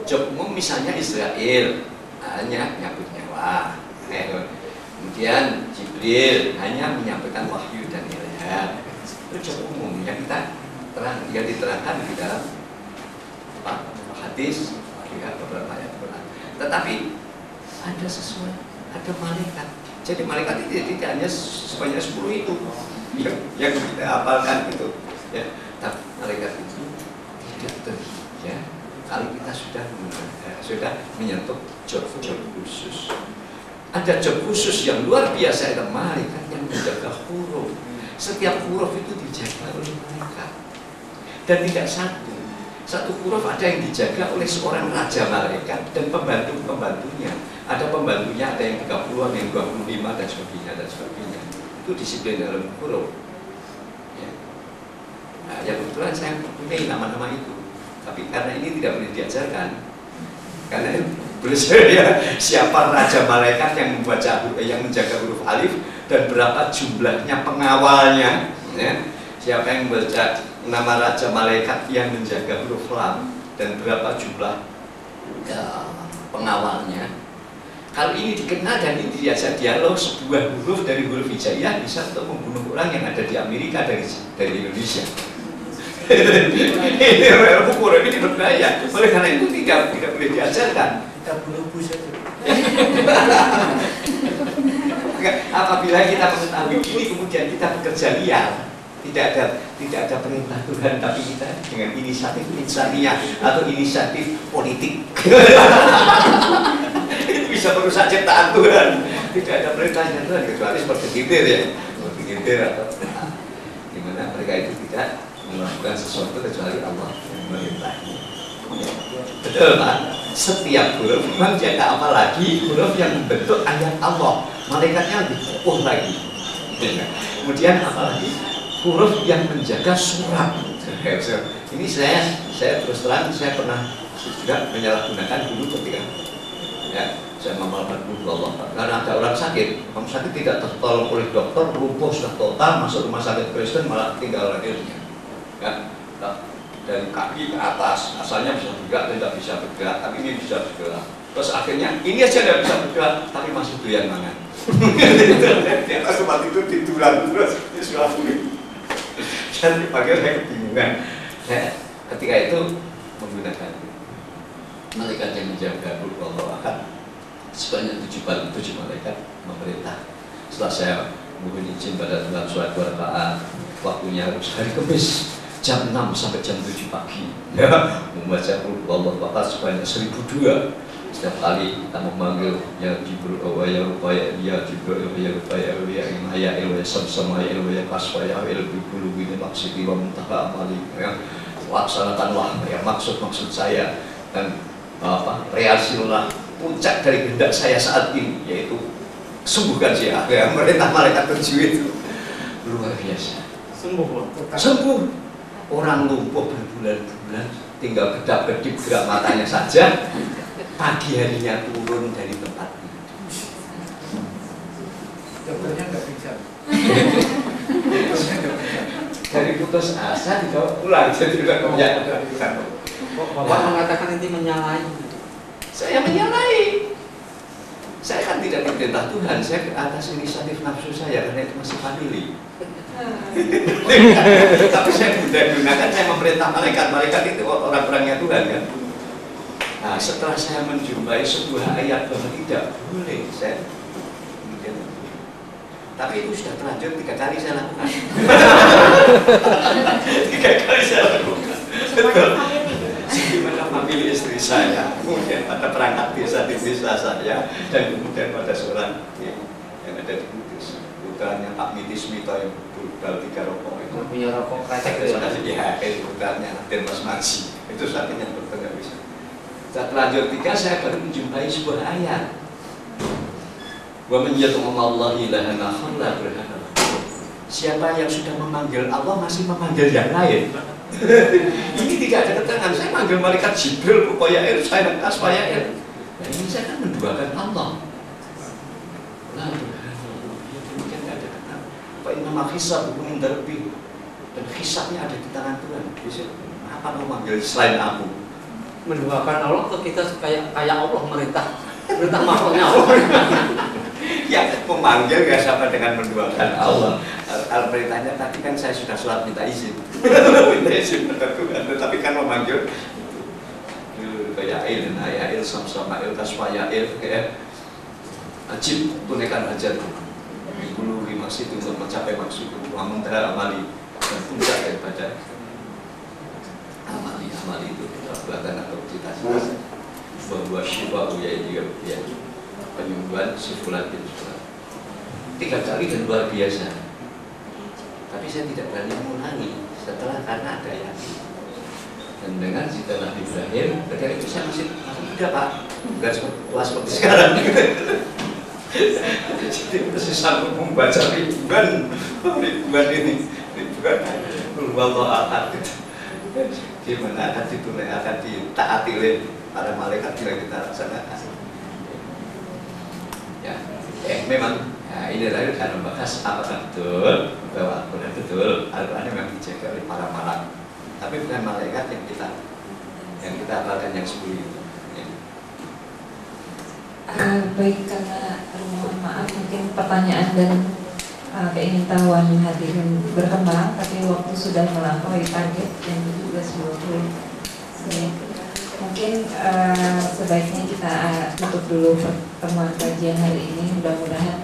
S1: Job umum misalnya Israel hanya nyabut nyawa. Kemudian Jibril hanya menyampaikan wahyu dan ilham. Itu job umum yang yang diterangkan di dalam hadis, beberapa ayat Quran. Tetapi ada sesuatu, ada malaikat. Jadi malaikat itu tidak hanya sebanyak 10 itu yang kita hafalkan itu, ya. Tapi malaikat itu tidak terhingga kalau kita sudah menyentuh job-job khusus. Ada job khusus yang luar biasa, ada malaikat yang menjaga huruf. Setiap huruf itu dijaga oleh malaikat. Dan tidak satu huruf ada yang dijaga oleh seorang raja malaikat dan pembantu-pembantunya. Ada pembantunya, ada yang 30-an, yang 25 dan sebagainya dan sebagainya. Itu disiplin dalam huruf. Ya. Nah, yang kebetulan saya mempunyai nama-nama itu. Tapi karena ini tidak boleh diajarkan, karena ya, siapa raja malaikat yang membaca yang menjaga huruf alif dan berapa jumlahnya pengawalnya, ya. Siapa yang membaca nama raja malaikat yang menjaga huruf lam dan berapa jumlah pengawalnya. Kalau ini dikenal dan ini diajak dialog, sebuah huruf dari huruf hijaiyah bisa untuk membunuh orang yang ada di Amerika dari Indonesia. Ini ukur ini berbahaya. Oleh karena itu tidak boleh diajarkan.
S2: Kita bunuh saja.
S1: Apabila kita mengetahui ini kemudian kita bekerja liar, tidak ada perintah Tuhan, tapi kita dengan inisiatif insaniah atau inisiatif politik itu bisa merusak ciptaan Tuhan. Tidak ada perintahnya Tuhan kecuali seperti Khidir ya, seperti Khidir atau dimana mereka itu tidak melakukan sesuatu kecuali Allah yang memerintahnya. Betul Pak? Setiap huruf memang jaga apa lagi huruf yang membentuk ayat Allah, malaikatnya lebih kokoh lagi. Kemudian apalagi huruf yang menjaga surat. Ini saya terus terang saya pernah juga menyalahgunakan dulu ketika ya saya mengamalkan Allah karena ada orang sakit tidak tertolong oleh dokter, lumpuh sudah total, masuk rumah sakit Kristen malah tinggal lahirnya. Ya, dari kaki ke atas, asalnya bisa bergerak, tidak bisa bergerak, tapi ini bisa bergerak. Terus akhirnya ini aja tidak bisa bergerak, tapi masih doyan mangan. Di atas tempat itu tiduran terus disuapin. Dan akhirnya saya kebingungan. Ketika itu menggunakan malaikat yang menjaga Allah Ahad sebanyak 7 malaikat memerintah. Setelah saya mohon izin pada Tuhan sholat 2 rakaat, waktunya harus hari Kamis jam 6 sampai jam 7 pagi ya, membaca Allah Ahad sebanyak 1002. Setiap kali kita memanggil ya Jibril ya Rupaya ya Jibril ya Rupaya ya Inaya ya Samsama ya Kaswa ya Bulu ini maksudi wa muntaha amali ya, laksanakanlah ya maksud saya dan reasilah puncak dari kehendak saya saat ini, yaitu sembuhkan si ya, merintah malaikat 7 itu luar biasa. Sembuh. Orang lumpuh berbulan-bulan tinggal kedap-kedip gerak matanya saja, pagi harinya turun dari tempat itu.
S2: Dokternya nggak bisa.
S1: Dari putus asa dibawa pulang, jadi tidak punya.
S4: Bapak mengatakan ini menyalahi.
S1: Saya menyalahi. Saya kan tidak diperintah Tuhan, saya ke atas inisiatif nafsu saya karena itu masih famili. Tapi saya gunakan, saya memerintah malaikat itu orang-orangnya Tuhan kan. Nah, setelah saya menjumpai sebuah ayat bahwa tidak boleh, saya kemudian, tapi itu sudah terlanjur 3 kali saya lakukan. 3 kali saya lakukan. Gimana famili istri saya, kemudian pada perangkat desa di desa saya, dan kemudian pada seorang yang ada di Kudus, putranya Pak Mitismito yang budal 3 rokok itu.
S4: Punya rokok kretek
S1: itu ya, putranya dan Mas Marsi itu saatnya bertengah bisa. Setelah terlanjur 3 saya baru menjumpai sebuah ayat. Wa man yad'u ma'allahi ilahan akhar la burhana lahu. Siapa yang sudah memanggil Allah masih memanggil yang lain. Ini tidak ada keterangan. Saya manggil malaikat Jibril, Ruqayail, saya Kaswayail. Nah, ini saya kan menduakan Allah. La burhana lahu. Kemudian tidak ada keterangan. Fa inna ma hisab min darbi. Dan hisabnya ada di tangan Tuhan. Apa mau manggil selain aku?
S4: Menduakan Allah atau kita kayak Allah merintah makhluknya Allah.
S1: Ya, memanggil gak sama dengan menduakan Allah. Al perintahnya tadi kan saya sudah sholat minta izin. Minta izin pada Tuhan, tetapi kan memanggil kayak il, ayail, samsamail, kaswayail, kayak ajib, tunaikan hajat. Dulu maksud untuk mencapai maksud Muhammad amali dan puncak daripada amali itu perbuatan atau cita-cita bahwa syifa ya penyembuhan sifulan bin sulat 3 kali dan luar biasa. Tapi saya tidak berani mengulangi setelah karena ada yakin. Dan dengan setelah Ibrahim, ketika itu saya masih muda Pak, bukan seperti sekarang. Jadi masih sanggup membaca ribuan ini, ribuan Allah Ahad. gimana akan ditulis, akan ditaati oleh para malaikat bila kita laksanakan. Ya, memang ini tadi kan membahas apakah betul bahwa Al-Quran betul, Al-Quran memang dijaga oleh para malaikat, tapi bukan malaikat yang kita hafalkan yang 10 itu. Ya.
S3: Baik, karena mohon maaf mungkin pertanyaan dan keingintahuan hadirin berkembang, tapi waktu sudah melampaui target jam 17.20. Mungkin sebaiknya kita tutup dulu pertemuan kajian hari ini. Mudah-mudahan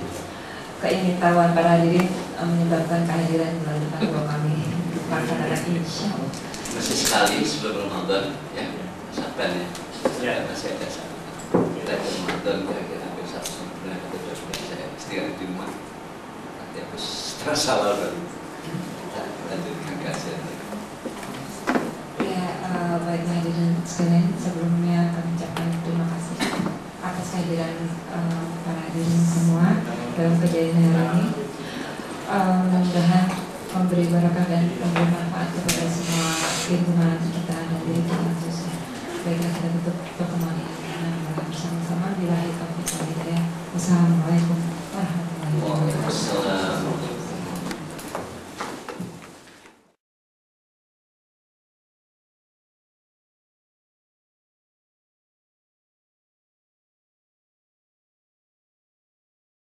S3: keingintahuan para hadirin menyebabkan kehadiran bulan depan bahwa kami melaksanakan insya Allah.
S1: Masih sekali sebelum Ramadan, ya, Saban ya, masih ada satu. Kita ke Ramadan kira-kira hampir 1 bulan atau 2 bulan saya istirahat di rumah. Nanti aku terasa lalu kita lanjutkan kajian.
S3: Ya, baik hadirin sekalian, sebelumnya kami ucapkan terima kasih atas kehadiran para hadirin semua dalam kejadian hari ini. Mudah-mudahan memberi berkah dan memberi manfaat kepada semua lingkungan kita dan diri kita khususnya. Baiklah, kita tutup pertemuan ini dengan bersama-sama. Billahi taufiq wal hidayah. Wassalamualaikum warahmatullahi wabarakatuh.